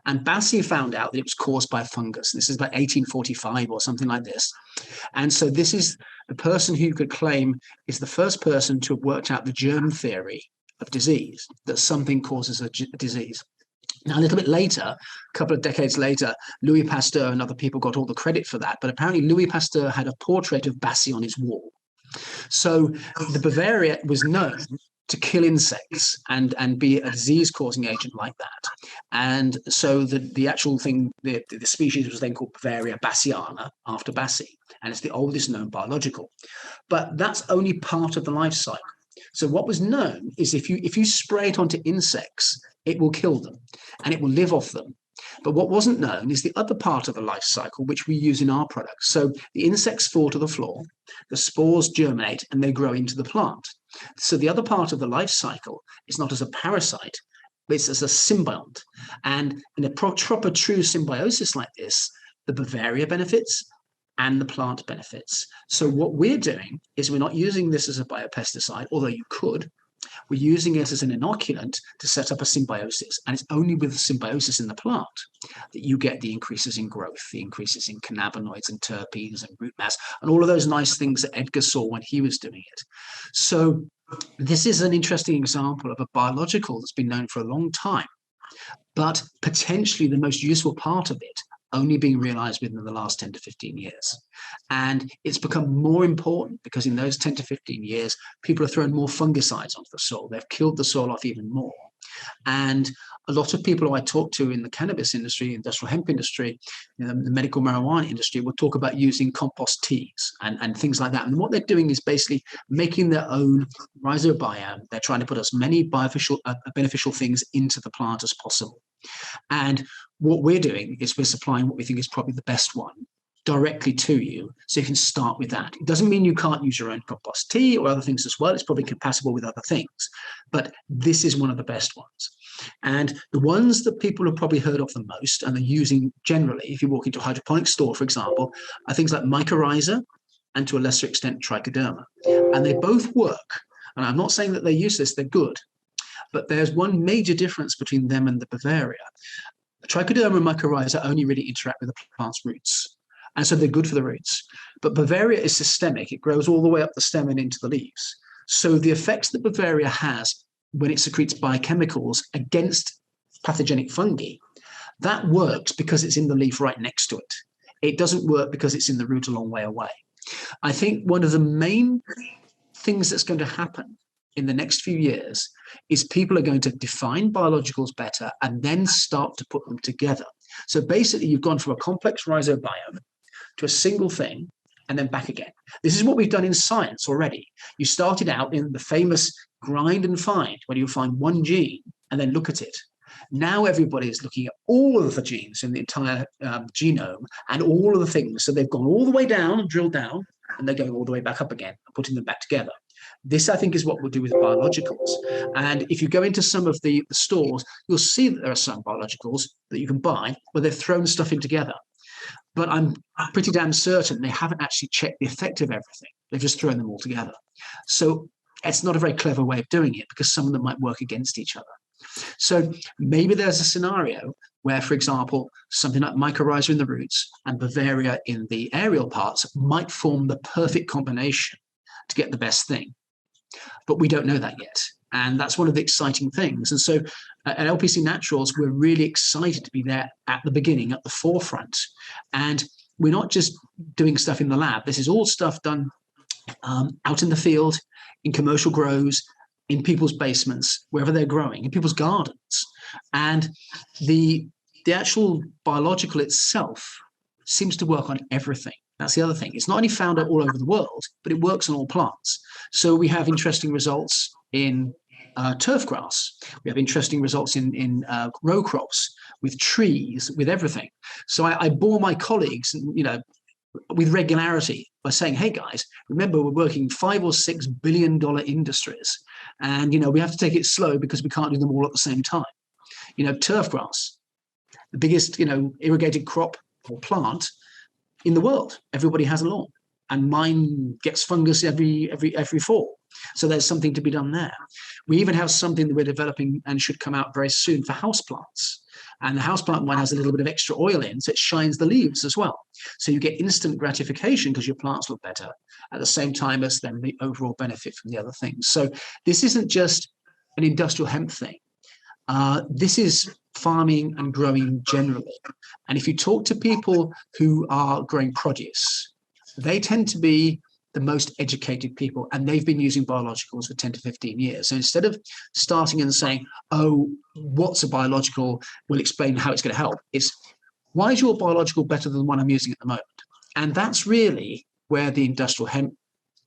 And Bassi found out that it was caused by a fungus. This is about 1845 or something like this. And so this is the person who could claim is the first person to have worked out the germ theory of disease, that something causes a disease. Now, a little bit later, a couple of decades later, Louis Pasteur and other people got all the credit for that. But apparently Louis Pasteur had a portrait of Bassi on his wall. So the Bavaria was known to kill insects and be a disease-causing agent like that. And so the actual thing, the species was then called Bavaria bassiana, after Bassi. And it's the oldest known biological. But that's only part of the life cycle. So what was known is if you spray it onto insects, it will kill them and it will live off them. But what wasn't known is the other part of the life cycle, which we use in our products. So the insects fall to the floor, the spores germinate, and they grow into the plant. So the other part of the life cycle is not as a parasite, but it's as a symbiont. And in a proper true symbiosis like this, the Bavaria benefits and the plant benefits. So what we're doing is we're not using this as a biopesticide, although you could. We're using it as an inoculant to set up a symbiosis. And it's only with symbiosis in the plant that you get the increases in growth, the increases in cannabinoids and terpenes and root mass, and all of those nice things that Edgar saw when he was doing it. So this is an interesting example of a biological that's been known for a long time, but potentially the most useful part of it only being realized within the last 10 to 15 years. And it's become more important because in those 10 to 15 years, people have thrown more fungicides onto the soil. They've killed the soil off even more. And a lot of people who I talk to in the cannabis industry, industrial hemp industry, the medical marijuana industry will talk about using compost teas and things like that. And what they're doing is basically making their own rhizobiome. They're trying to put as many beneficial things into the plant as possible. And what we're doing is we're supplying what we think is probably the best one directly to you, so you can start with that. It doesn't mean you can't use your own compost tea or other things as well. It's probably compatible with other things, but this is one of the best ones. And the ones that people have probably heard of the most and are using generally, if you walk into a hydroponic store, for example, are things like mycorrhiza and to a lesser extent trichoderma. And they both work. And I'm not saying that they're useless, they're good. But there's one major difference between them and the Bavaria. Trichoderma and mycorrhiza only really interact with the plant's roots. And so they're good for the roots. But Bavaria is systemic. It grows all the way up the stem and into the leaves. So the effects that Bavaria has when it secretes biochemicals against pathogenic fungi, that works because it's in the leaf right next to it. It doesn't work because it's in the root a long way away. I think one of the main things that's going to happen in the next few years is people are going to define biologicals better and then start to put them together. So basically, you've gone from a complex rhizobiome to a single thing and then back again. This is what we've done in science already. You started out in the famous grind and find, where you find one gene and then look at it. Now everybody is looking at all of the genes in the entire genome and all of the things. So they've gone all the way down and drilled down, and they're going all the way back up again and putting them back together. This, I think, is what we'll do with biologicals. And if you go into some of the stores, you'll see that there are some biologicals that you can buy where they've thrown stuff in together. But I'm pretty damn certain they haven't actually checked the effect of everything. They've just thrown them all together. So it's not a very clever way of doing it because some of them might work against each other. So maybe there's a scenario where, for example, something like mycorrhiza in the roots and Bavaria in the aerial parts might form the perfect combination to get the best thing. But we don't know that yet. And that's one of the exciting things. And so at LPC Naturals, we're really excited to be there at the beginning, at the forefront. And we're not just doing stuff in the lab. This is all stuff done out in the field, in commercial grows, in people's basements, wherever they're growing, in people's gardens. And the actual biological itself seems to work on everything. That's the other thing. It's not only found all over the world, but it works on all plants. So we have interesting results in turf grass. We have interesting results in row crops, with trees, with everything. So I bore my colleagues, with regularity by saying, hey guys, remember we're working $5 or $6 billion industries, and we have to take it slow because we can't do them all at the same time. Turf grass, the biggest irrigated crop or plant in the world. Everybody has a lawn, and mine gets fungus every fall. So there's something to be done there. We even have something that we're developing and should come out very soon for houseplants. And the houseplant one has a little bit of extra oil in, so it shines the leaves as well. So you get instant gratification because your plants look better at the same time as then the overall benefit from the other things. So this isn't just an industrial hemp thing. This is farming and growing generally. And if you talk to people who are growing produce, they tend to be the most educated people, and they've been using biologicals for 10 to 15 years. So instead of starting and saying, oh, what's a biological? We'll explain how it's going to help. It's, why is your biological better than the one I'm using at the moment? And that's really where the industrial hemp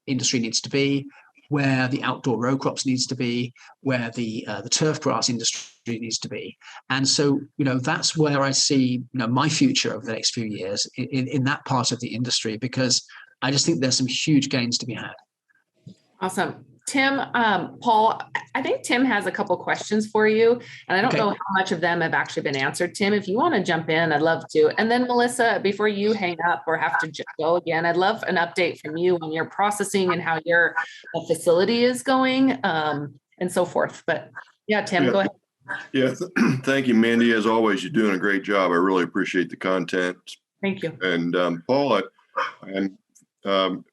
industry needs to be, where the outdoor row crops needs to be, where the turf grass industry needs to be. And so, that's where I see, my future over the next few years in that part of the industry, because I just think there's some huge gains to be had. Awesome. Tim, Paul, I think Tim has a couple questions for you, and I don't know how much of them have actually been answered. Tim, if you want to jump in, I'd love to. And then Melissa, before you hang up or have to go again, I'd love an update from you on your processing and how your facility is going, and so forth. But yeah, Tim, go ahead. Yeah, thank you, Mandi. As always, you're doing a great job. I really appreciate the content. Thank you. And Paul, I'm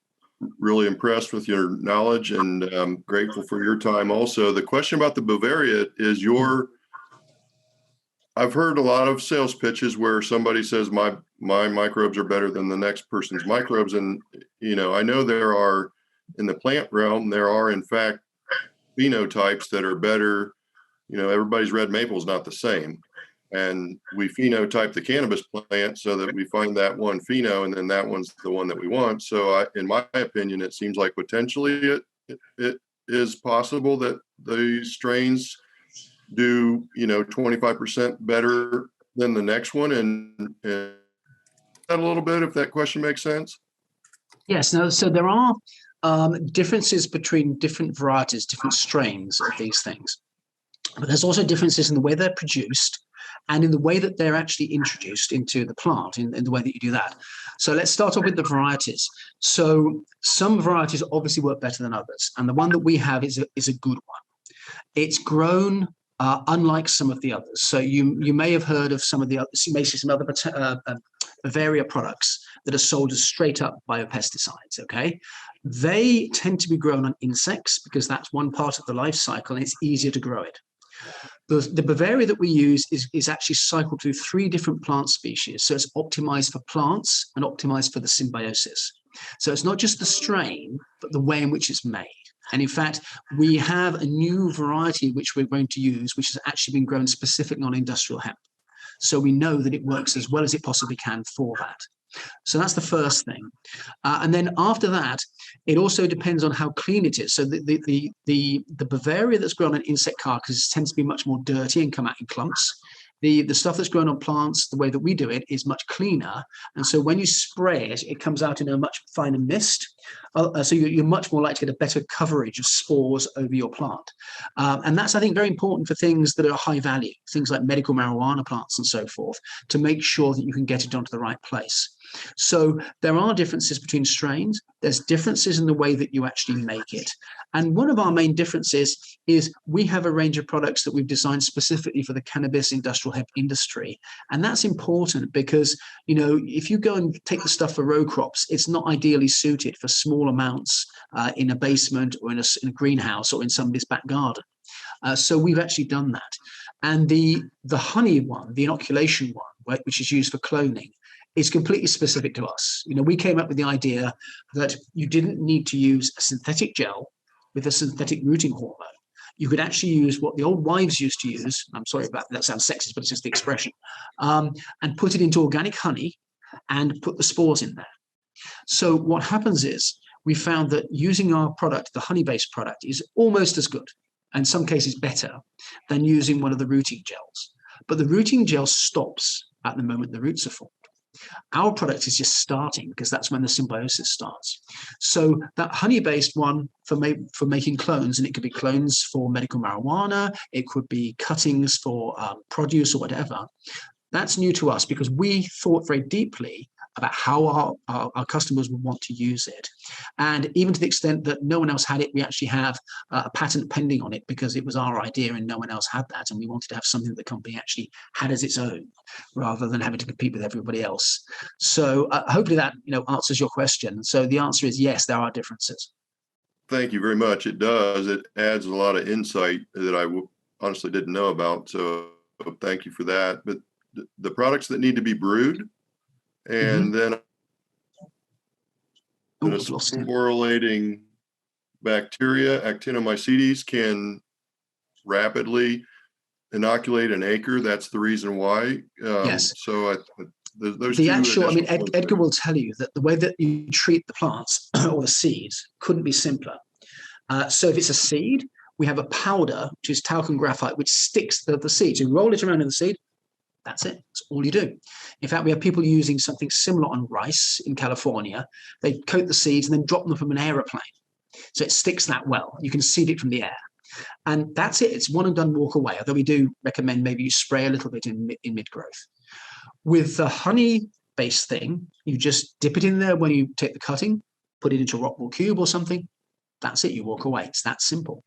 really impressed with your knowledge, and grateful for your time. Also, the question about the Bavaria is I've heard a lot of sales pitches where somebody says my microbes are better than the next person's microbes. And, I know there are, in the plant realm, there are in fact phenotypes that are better. Everybody's red maple is not the same. And we phenotype the cannabis plant so that we find that one pheno, and then that one's the one that we want. So in my opinion, it seems like potentially it is possible that the strains do, 25% better than the next one. And that a little bit, if that question makes sense. Yes. No. So there are differences between different varieties, different strains of these things. But there's also differences in the way they're produced and in the way that they're actually introduced into the plant, in the way that you do that. So let's start off with the varieties. So some varieties obviously work better than others. And the one that we have is a good one. It's grown unlike some of the others. So you may have heard of some of the others. You may see some other Bavaria products that are sold as straight up biopesticides, okay? They tend to be grown on insects because that's one part of the life cycle, and it's easier to grow it. The Bavaria that we use is actually cycled through 3 different plant species. So it's optimized for plants and optimized for the symbiosis. So it's not just the strain, but the way in which it's made. And in fact, we have a new variety which we're going to use, which has actually been grown specifically on industrial hemp. So we know that it works as well as it possibly can for that. So that's the first thing. And then after that, it also depends on how clean it is. So the Bavaria that's grown on insect carcasses tends to be much more dirty and come out in clumps. The stuff that's grown on plants, the way that we do it, is much cleaner. And so when you spray it, it comes out in a much finer mist. So you're much more likely to get a better coverage of spores over your plant. And that's, I think, very important for things that are high value, things like medical marijuana plants and so forth, to make sure that you can get it onto the right place. So there are differences between strains. There's differences in the way that you actually make it. And one of our main differences is we have a range of products that we've designed specifically for the cannabis industrial hemp industry. And that's important because, if you go and take the stuff for row crops, it's not ideally suited for small amounts in a basement or in a greenhouse or in somebody's back garden. So we've actually done that. And the honey one, the inoculation one, which is used for cloning, is completely specific to us. We came up with the idea that you didn't need to use a synthetic gel with a synthetic rooting hormone. You could actually use what the old wives used to use. I'm sorry about that, sounds sexist, but it's just the expression. And put it into organic honey and put the spores in there. So what happens is we found that using our product, the honey-based product, is almost as good, and in some cases better, than using one of the rooting gels. But the rooting gel stops at the moment the roots are formed. Our product is just starting because that's when the symbiosis starts. So that honey-based one for making clones, and it could be clones for medical marijuana, it could be cuttings for produce or whatever. That's new to us because we thought very deeply about how our customers would want to use it. And even to the extent that no one else had it, we actually have a patent pending on it because it was our idea and no one else had that. And we wanted to have something that the company actually had as its own rather than having to compete with everybody else. So hopefully that answers your question. So the answer is yes, there are differences. Thank you very much. It does. It adds a lot of insight that I honestly didn't know about. So thank you for that. But the products that need to be brewed, and then phosphorylating bacteria, actinomycetes, can rapidly inoculate an acre. That's the reason why. Yes. So those the actual, I mean, Edgar will tell you that the way that you treat the plants or the seeds couldn't be simpler. So if it's a seed, we have a powder, which is talcum graphite, which sticks the seed. So you roll it around in the seed. That's it. That's all you do. In fact, we have people using something similar on rice in California. They coat the seeds and then drop them from an aeroplane. So it sticks that well. You can seed it from the air. And that's it. It's one and done, walk away. Although we do recommend maybe you spray a little bit in mid-growth. With the honey-based thing, you just dip it in there when you take the cutting, put it into a rock wool cube or something. That's it. You walk away. It's that simple.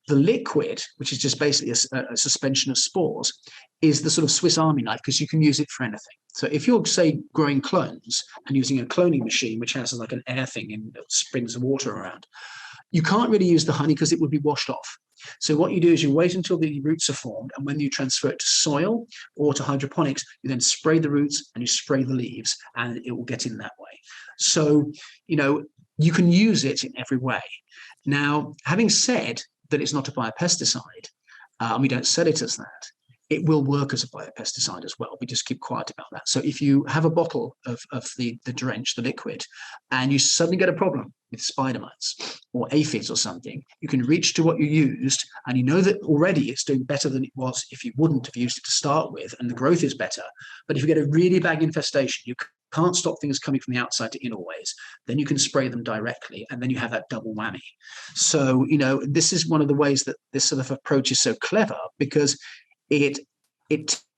The liquid, which is just basically a suspension of spores, is the sort of Swiss Army knife because you can use it for anything. So if you're, say, growing clones and using a cloning machine, which has like an air thing and springs of water around, you can't really use the honey because it would be washed off. So what you do is you wait until the roots are formed, and when you transfer it to soil or to hydroponics, you then spray the roots and you spray the leaves, and it will get in that way. So, you can use it in every way. Now, having said that it's not a biopesticide, and we don't sell it as that, it will work as a biopesticide as well. We just keep quiet about that. So if you have a bottle of the drench, the liquid, and you suddenly get a problem with spider mites or aphids or something, you can reach to what you used, and you know that already it's doing better than it was if you wouldn't have used it to start with, and the growth is better. But if you get a really bad infestation, you can't stop things coming from the outside to in always, then you can spray them directly, and then you have that double whammy. So, this is one of the ways that this sort of approach is so clever, because it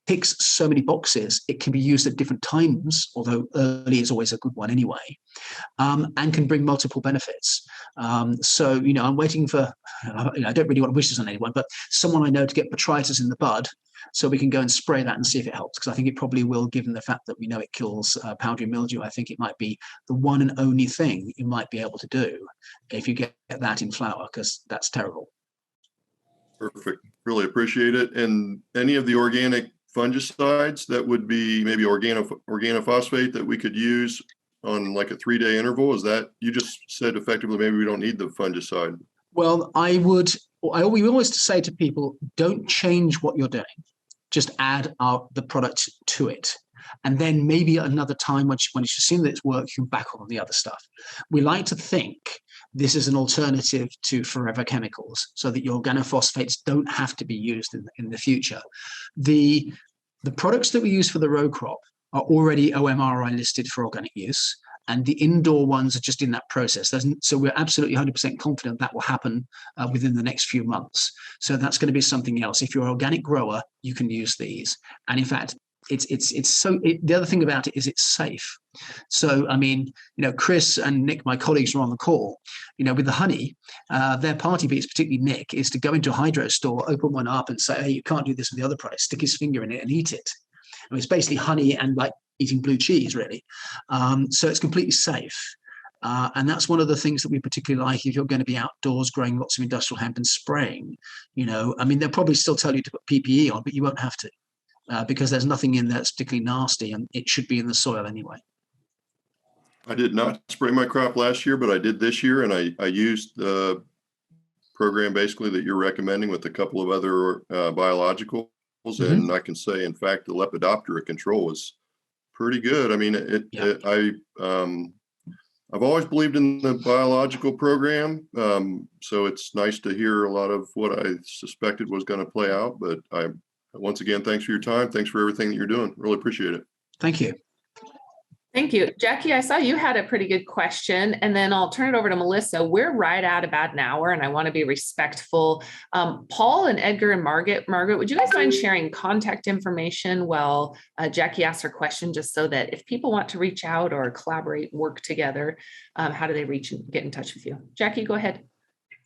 ticks so many boxes. It can be used at different times, although early is always a good one anyway, and can bring multiple benefits. So, I'm waiting for, I don't really want to wish this on anyone, but someone I know to get botrytis in the bud so we can go and spray that and see if it helps, because I think it probably will, given the fact that we know it kills powdery mildew. I think it might be the one and only thing you might be able to do if you get that in flower, because that's terrible. Perfect. Really appreciate it. And any of the organic fungicides that would be maybe organophosphate that we could use on like a 3-day interval? Is that, you just said effectively, maybe we don't need the fungicide. Well, we always say to people, don't change what you're doing. Just add the product to it. And then maybe another time when you've seen that it's worked, you can back on the other stuff. We like to think this is an alternative to forever chemicals, so that your organophosphates don't have to be used in the future. The products that we use for the row crop are already OMRI listed for organic use, and the indoor ones are just in that process. So we're absolutely 100% confident that will happen within the next few months. So that's going to be something else. If you're an organic grower, you can use these. And in fact, the other thing about it is it's safe. So, I mean, Chris and Nick, my colleagues, are on the call. With the honey, their party beats, particularly Nick, is to go into a hydro store, open one up and say, hey, you can't do this with the other product, stick his finger in it and eat it. I mean, it's basically honey and like eating blue cheese, really. So it's completely safe. And that's one of the things that we particularly like if you're going to be outdoors growing lots of industrial hemp and spraying. I mean, they'll probably still tell you to put PPE on, but you won't have to. Because there's nothing in there that's particularly nasty, and it should be in the soil anyway. I did not spray my crop last year, but I did this year, and I used the program basically that you're recommending with a couple of other biologicals, and I can say, in fact, the Lepidoptera control was pretty good. I mean, I've always believed in the biological program, so it's nice to hear a lot of what I suspected was going to play out, but once again, thanks for your time. Thanks for everything that you're doing. Really appreciate it. Thank you. Thank you. Jackie, I saw you had a pretty good question, and then I'll turn it over to Melissa. We're right at about an hour, and I want to be respectful. Paul and Edgar and Margaret, would you guys mind sharing contact information while Jackie asks her question, just so that if people want to reach out or collaborate, work together, how do they reach and get in touch with you? Jackie, go ahead.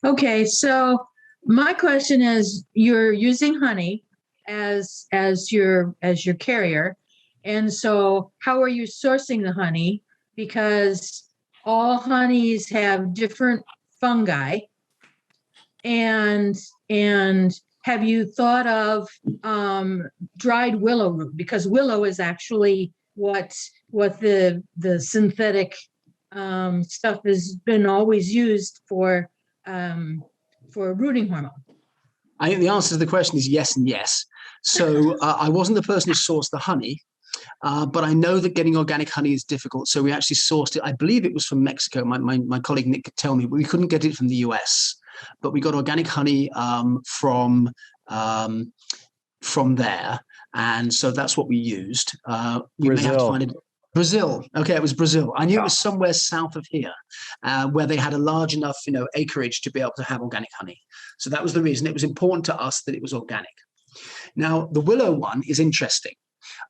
Okay, so my question is, you're using honey as your carrier. And so how are you sourcing the honey? Because all honeys have different fungi. And have you thought of dried willow root? Because willow is actually what the synthetic stuff has been always used for rooting hormone. I think the answer to the question is yes and yes. So I wasn't the person who sourced the honey. But I know that getting organic honey is difficult. So we actually sourced it. I believe it was from Mexico. My colleague Nick could tell me, but we couldn't get it from the US. But we got organic honey from there. And so that's what we used. We may have to find it. Brazil. Okay, it was Brazil. I knew it was somewhere south of here, where they had a large enough, acreage to be able to have organic honey. So that was the reason. It was important to us that it was organic. Now, the willow one is interesting,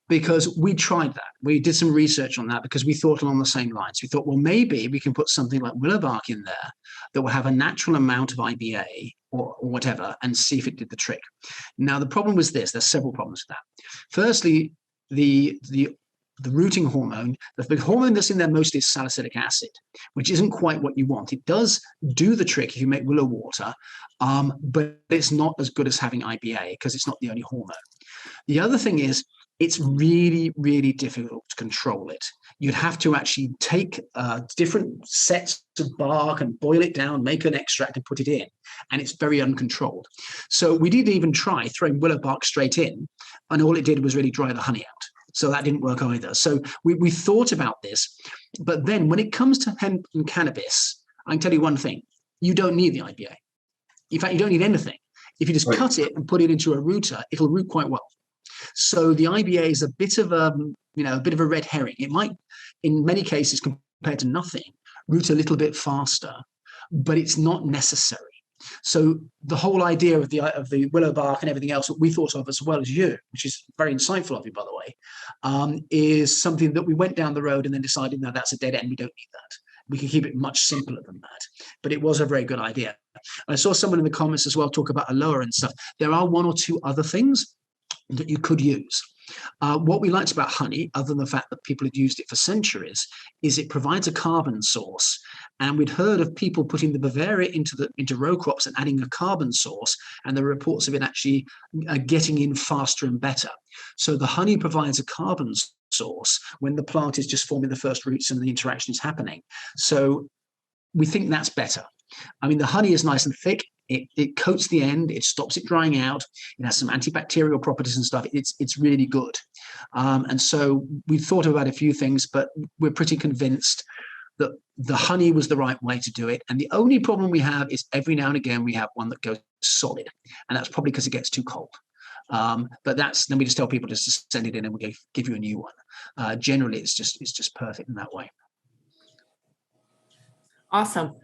because we tried that. We did some research on that because we thought along the same lines. We thought, well, maybe we can put something like willow bark in there that will have a natural amount of IBA or whatever, and see if it did the trick. Now, the problem was this. There's several problems with that. Firstly, the rooting hormone, the hormone that's in there mostly is salicylic acid, which isn't quite what you want. It does do the trick if you make willow water, but it's not as good as having IBA because it's not the only hormone. The other thing is, it's really, really difficult to control it. You'd have to actually take different sets of bark and boil it down, make an extract and put it in. And it's very uncontrolled. So we did even try throwing willow bark straight in, and all it did was really dry the honey out. So that didn't work either. So we thought about this. But then when it comes to hemp and cannabis, I can tell you one thing. You don't need the IBA. In fact, you don't need anything. If you just cut it and put it into a rooter, it'll root quite well. So the IBA is a bit of a red herring. It might, in many cases, compared to nothing, root a little bit faster, but it's not necessary. So the whole idea of the willow bark and everything else that we thought of as well as you, which is very insightful of you, by the way, is something that we went down the road and then decided, no, that's a dead end. We don't need that. We can keep it much simpler than that. But it was a very good idea. I saw someone in the comments as well talk about a lower and stuff. There are one or two other things that you could use. What we liked about honey, other than the fact that people had used it for centuries, is it provides a carbon source. And we'd heard of people putting the Bavaria into row crops and adding a carbon source, and the reports of it actually getting in faster and better. So the honey provides a carbon source when the plant is just forming the first roots and the interaction is happening. So we think that's better. I mean, the honey is nice and thick. It coats the end. It stops it drying out. It has some antibacterial properties and stuff. It's really good. And so we thought about a few things, but we're pretty convinced that the honey was the right way to do it. And the only problem we have is every now and again we have one that goes solid, and that's probably because it gets too cold. But then we just tell people just to send it in, and we'll give you a new one. Generally, it's just perfect in that way. Awesome.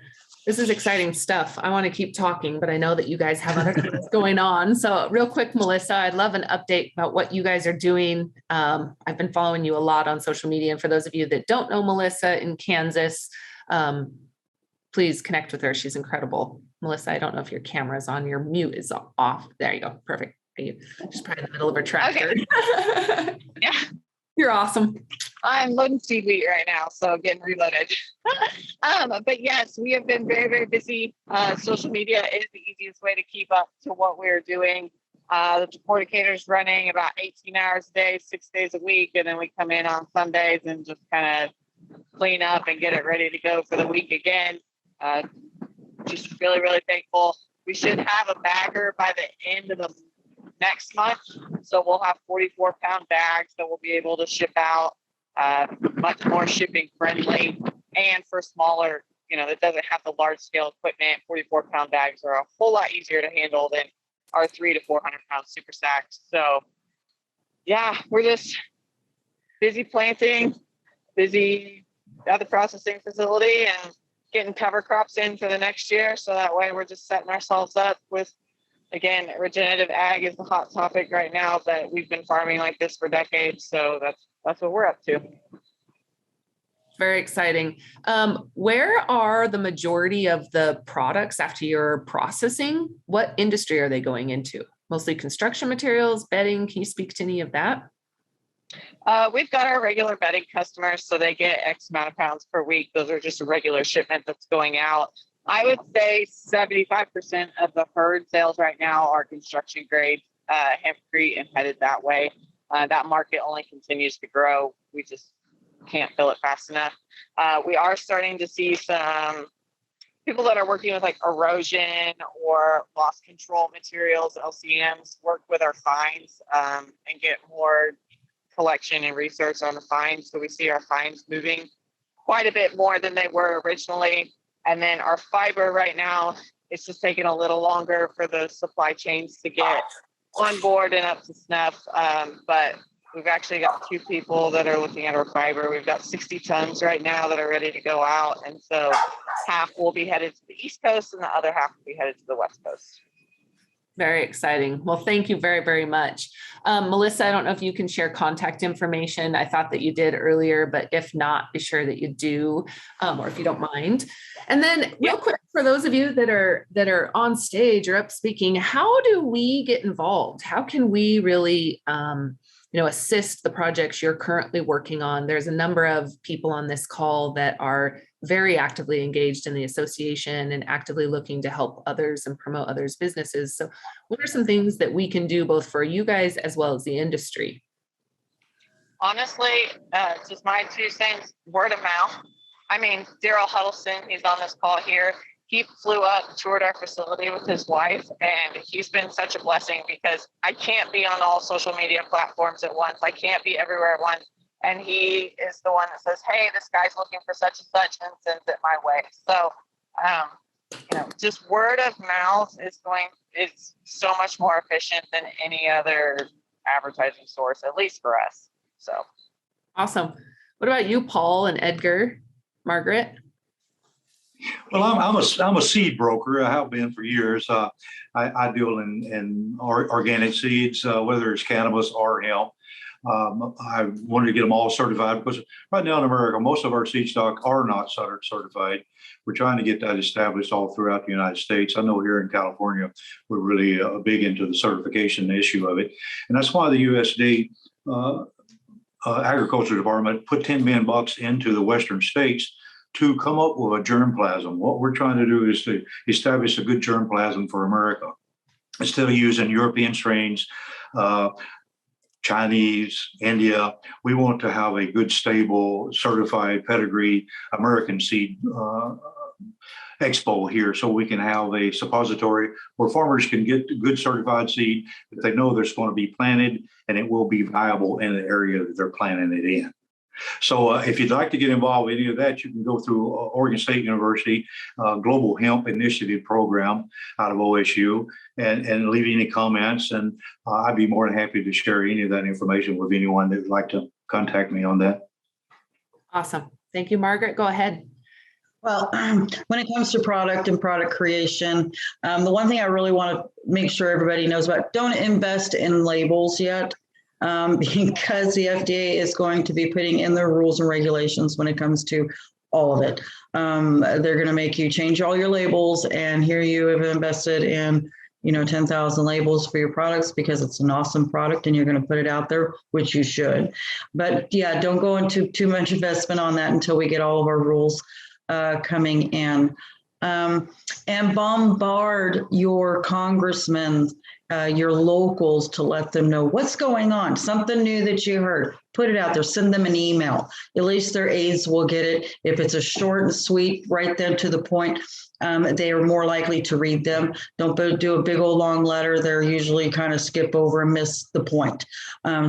This is exciting stuff. I want to keep talking, but I know that you guys have other things going on. So real quick, Melissa, I'd love an update about what you guys are doing. I've been following you a lot on social media. And for those of you that don't know Melissa in Kansas, please connect with her. She's incredible. Melissa, I don't know if your camera's on. Your mute is off. There you go. Perfect. She's probably in the middle of her tractor. Okay. Yeah. You're awesome. I'm loading seed wheat right now, so getting reloaded. But yes, we have been very, very busy. Social media is the easiest way to keep up to what we're doing. The decorticator is running about 18 hours a day, 6 days a week, and then we come in on Sundays and just kind of clean up and get it ready to go for the week again. Just really, really thankful. We should have a bagger by the end of the next month. So we'll have 44-pound bags that we'll be able to ship out, much more shipping friendly, and for smaller, that doesn't have the large scale equipment. 44-pound bags are a whole lot easier to handle than our 300 to 400-pound super sacks. So yeah, we're just busy planting busy at the processing facility and getting cover crops in for the next year. So that way we're just setting ourselves up with, again, regenerative ag is the hot topic right now, but we've been farming like this for decades. So that's what we're up to. Very exciting. Where are the majority of the products after your processing? What industry are they going into? Mostly construction materials, bedding. Can you speak to any of that? We've got our regular bedding customers, so they get X amount of pounds per week. Those are just a regular shipment that's going out. I would say 75% of the herd sales right now are construction grade hempcrete and headed that way. That market only continues to grow. We just can't fill it fast enough. We are starting to see some people that are working with like erosion or loss control materials, LCMs, work with our fines and get more collection and research on the fines. So we see our fines moving quite a bit more than they were originally. And then our fiber right now, it's just taking a little longer for the supply chains to get on board and up to snuff. But we've actually got 2 people that are looking at our fiber. We've got 60 tons right now that are ready to go out. And so half will be headed to the East Coast and the other half will be headed to the West Coast. Very exciting. Well, thank you very, very much. Melissa, I don't know if you can share contact information. I thought that you did earlier, but if not, be sure that you do, or if you don't mind. And then real quick, for those of you that are on stage or up speaking, how do we get involved? How can we really assist the projects you're currently working on? There's a number of people on this call that are very actively engaged in the association and actively looking to help others and promote others' businesses. So what are some things that we can do both for you guys as well as the industry? Honestly, just my 2 cents, word of mouth. I mean, Daryl Huddleston, he's on this call here. He flew up, toured our facility with his wife, and he's been such a blessing because I can't be on all social media platforms at once. I can't be everywhere at once. And he is the one that says, hey, this guy's looking for such and such, and sends it my way. So, just word of mouth is so much more efficient than any other advertising source, at least for us. So awesome. What about you, Paul and Edgar, Margaret? Well, I'm a seed broker. I have been for years. I deal in organic seeds, whether it's cannabis or hemp. I wanted to get them all certified because right now in America, most of our seed stock are not certified. We're trying to get that established all throughout the United States. I know here in California, we're really big into the certification issue of it. And that's why the USDA Agriculture Department put $10 million into the Western states to come up with a germplasm. What we're trying to do is to establish a good germplasm for America. Instead of using European strains, Chinese, India, we want to have a good, stable, certified pedigree American seed expo here so we can have a suppository where farmers can get good certified seed that they know there's going to be planted and it will be viable in the area that they're planting it in. So if you'd like to get involved in any of that, you can go through Oregon State University Global Hemp Initiative Program out of OSU and leave any comments. And I'd be more than happy to share any of that information with anyone that would like to contact me on that. Awesome. Thank you, Margaret. Go ahead. Well, when it comes to product and product creation, the one thing I really want to make sure everybody knows about, don't invest in labels yet. Because the FDA is going to be putting in their rules and regulations when it comes to all of it. They're going to make you change all your labels, and here you have invested in, 10,000 labels for your products because it's an awesome product and you're going to put it out there, which you should. But yeah, don't go into too much investment on that until we get all of our rules coming in. And bombard your congressmen, your locals, to let them know what's going on, something new that you heard. Put it out there, send them an email. At least their aides will get it. If it's a short and sweet, right then to the point, they are more likely to read them. Don't do a big old long letter. They're usually kind of skip over and miss the point.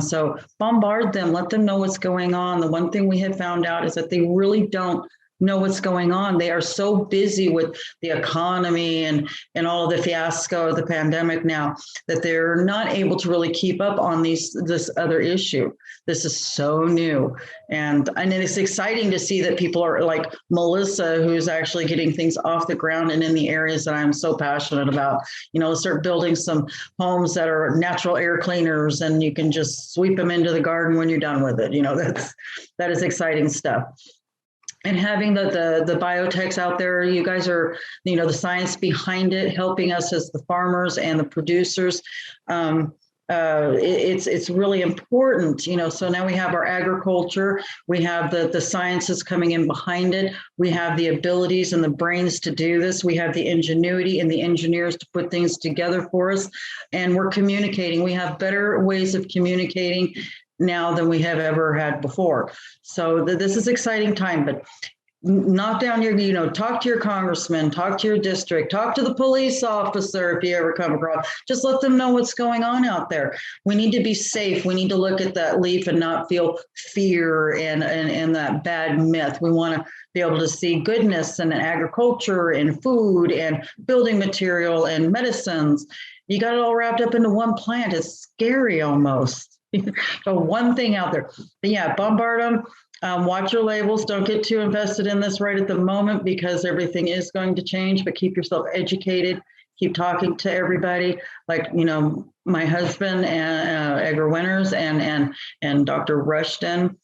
So bombard them, let them know what's going on. The one thing we have found out is that they really don't know what's going on. They are so busy with the economy and all of the fiasco of the pandemic now that they're not able to really keep up on this other issue. This is so new. And it's exciting to see that people are like Melissa, who's actually getting things off the ground and in the areas that I'm so passionate about. Start building some homes that are natural air cleaners, and you can just sweep them into the garden when you're done with it. That is exciting stuff. And having the biotechs out there, you guys are, the science behind it, helping us as the farmers and the producers. It's really important, so now we have our agriculture, we have the sciences coming in behind it, we have the abilities and the brains to do this, we have the ingenuity and the engineers to put things together for us, and we're communicating. We have better ways of communicating now than we have ever had before. So this is exciting time, but knock down your, talk to your congressman, talk to your district, talk to the police officer if you ever come across, just let them know what's going on out there. We need to be safe. We need to look at that leaf and not feel fear and that bad myth. We want to be able to see goodness in agriculture and food and building material and medicines. You got it all wrapped up into one plant. It's scary almost. So one thing out there, but yeah, bombard them. Watch your labels. Don't get too invested in this right at the moment because everything is going to change, but keep yourself educated. Keep talking to everybody. Like, my husband and Edgar Winters and Dr. Rushton,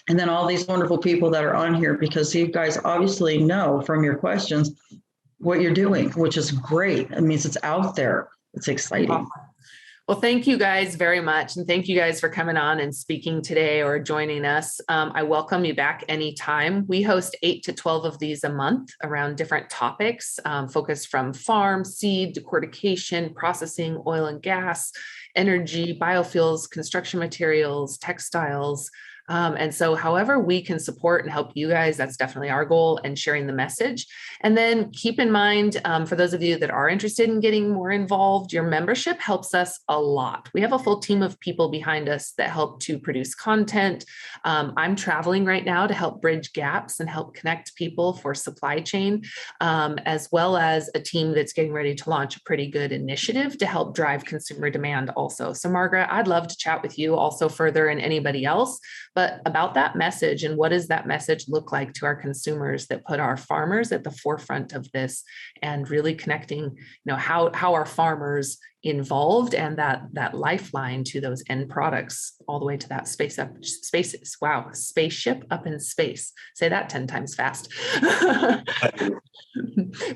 and then all these wonderful people that are on here, because you guys obviously know from your questions what you're doing, which is great. It means it's out there. It's exciting. Well, thank you guys very much. And thank you guys for coming on and speaking today or joining us. I welcome you back anytime. We host 8 to 12 of these a month around different topics, focused from farm, seed, decortication, processing, oil and gas, energy, biofuels, construction materials, textiles. And so however we can support and help you guys, that's definitely our goal, and sharing the message. And then keep in mind, for those of you that are interested in getting more involved, your membership helps us a lot. We have a full team of people behind us that help to produce content. I'm traveling right now to help bridge gaps and help connect people for supply chain, as well as a team that's getting ready to launch a pretty good initiative to help drive consumer demand also. So Margaret, I'd love to chat with you also further, and anybody else, but about that message and what does that message look like to our consumers that put our farmers at the forefront of this, and really connecting, how our farmers involved and that lifeline to those end products all the way to that spaces. Wow, spaceship up in space. Say that 10 times fast.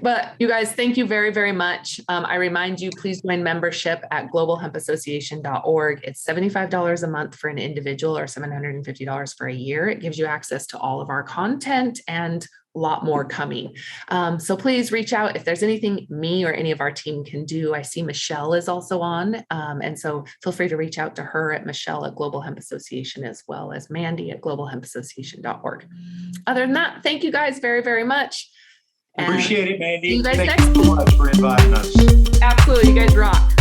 But you guys, thank you very, very much. I remind you, please join membership at globalhempassociation.org. It's $75 a month for an individual or $750 for a year. It gives you access to all of our content and a lot more coming. So please reach out if there's anything me or any of our team can do. I see Michelle is also on. And so feel free to reach out to her at Michelle at Global Hemp Association, as well as Mandi at globalhempassociation.org. Other than that, thank you guys very, very much. Appreciate it, Mandi. You guys Thank you so much for inviting us. Absolutely. You guys rock.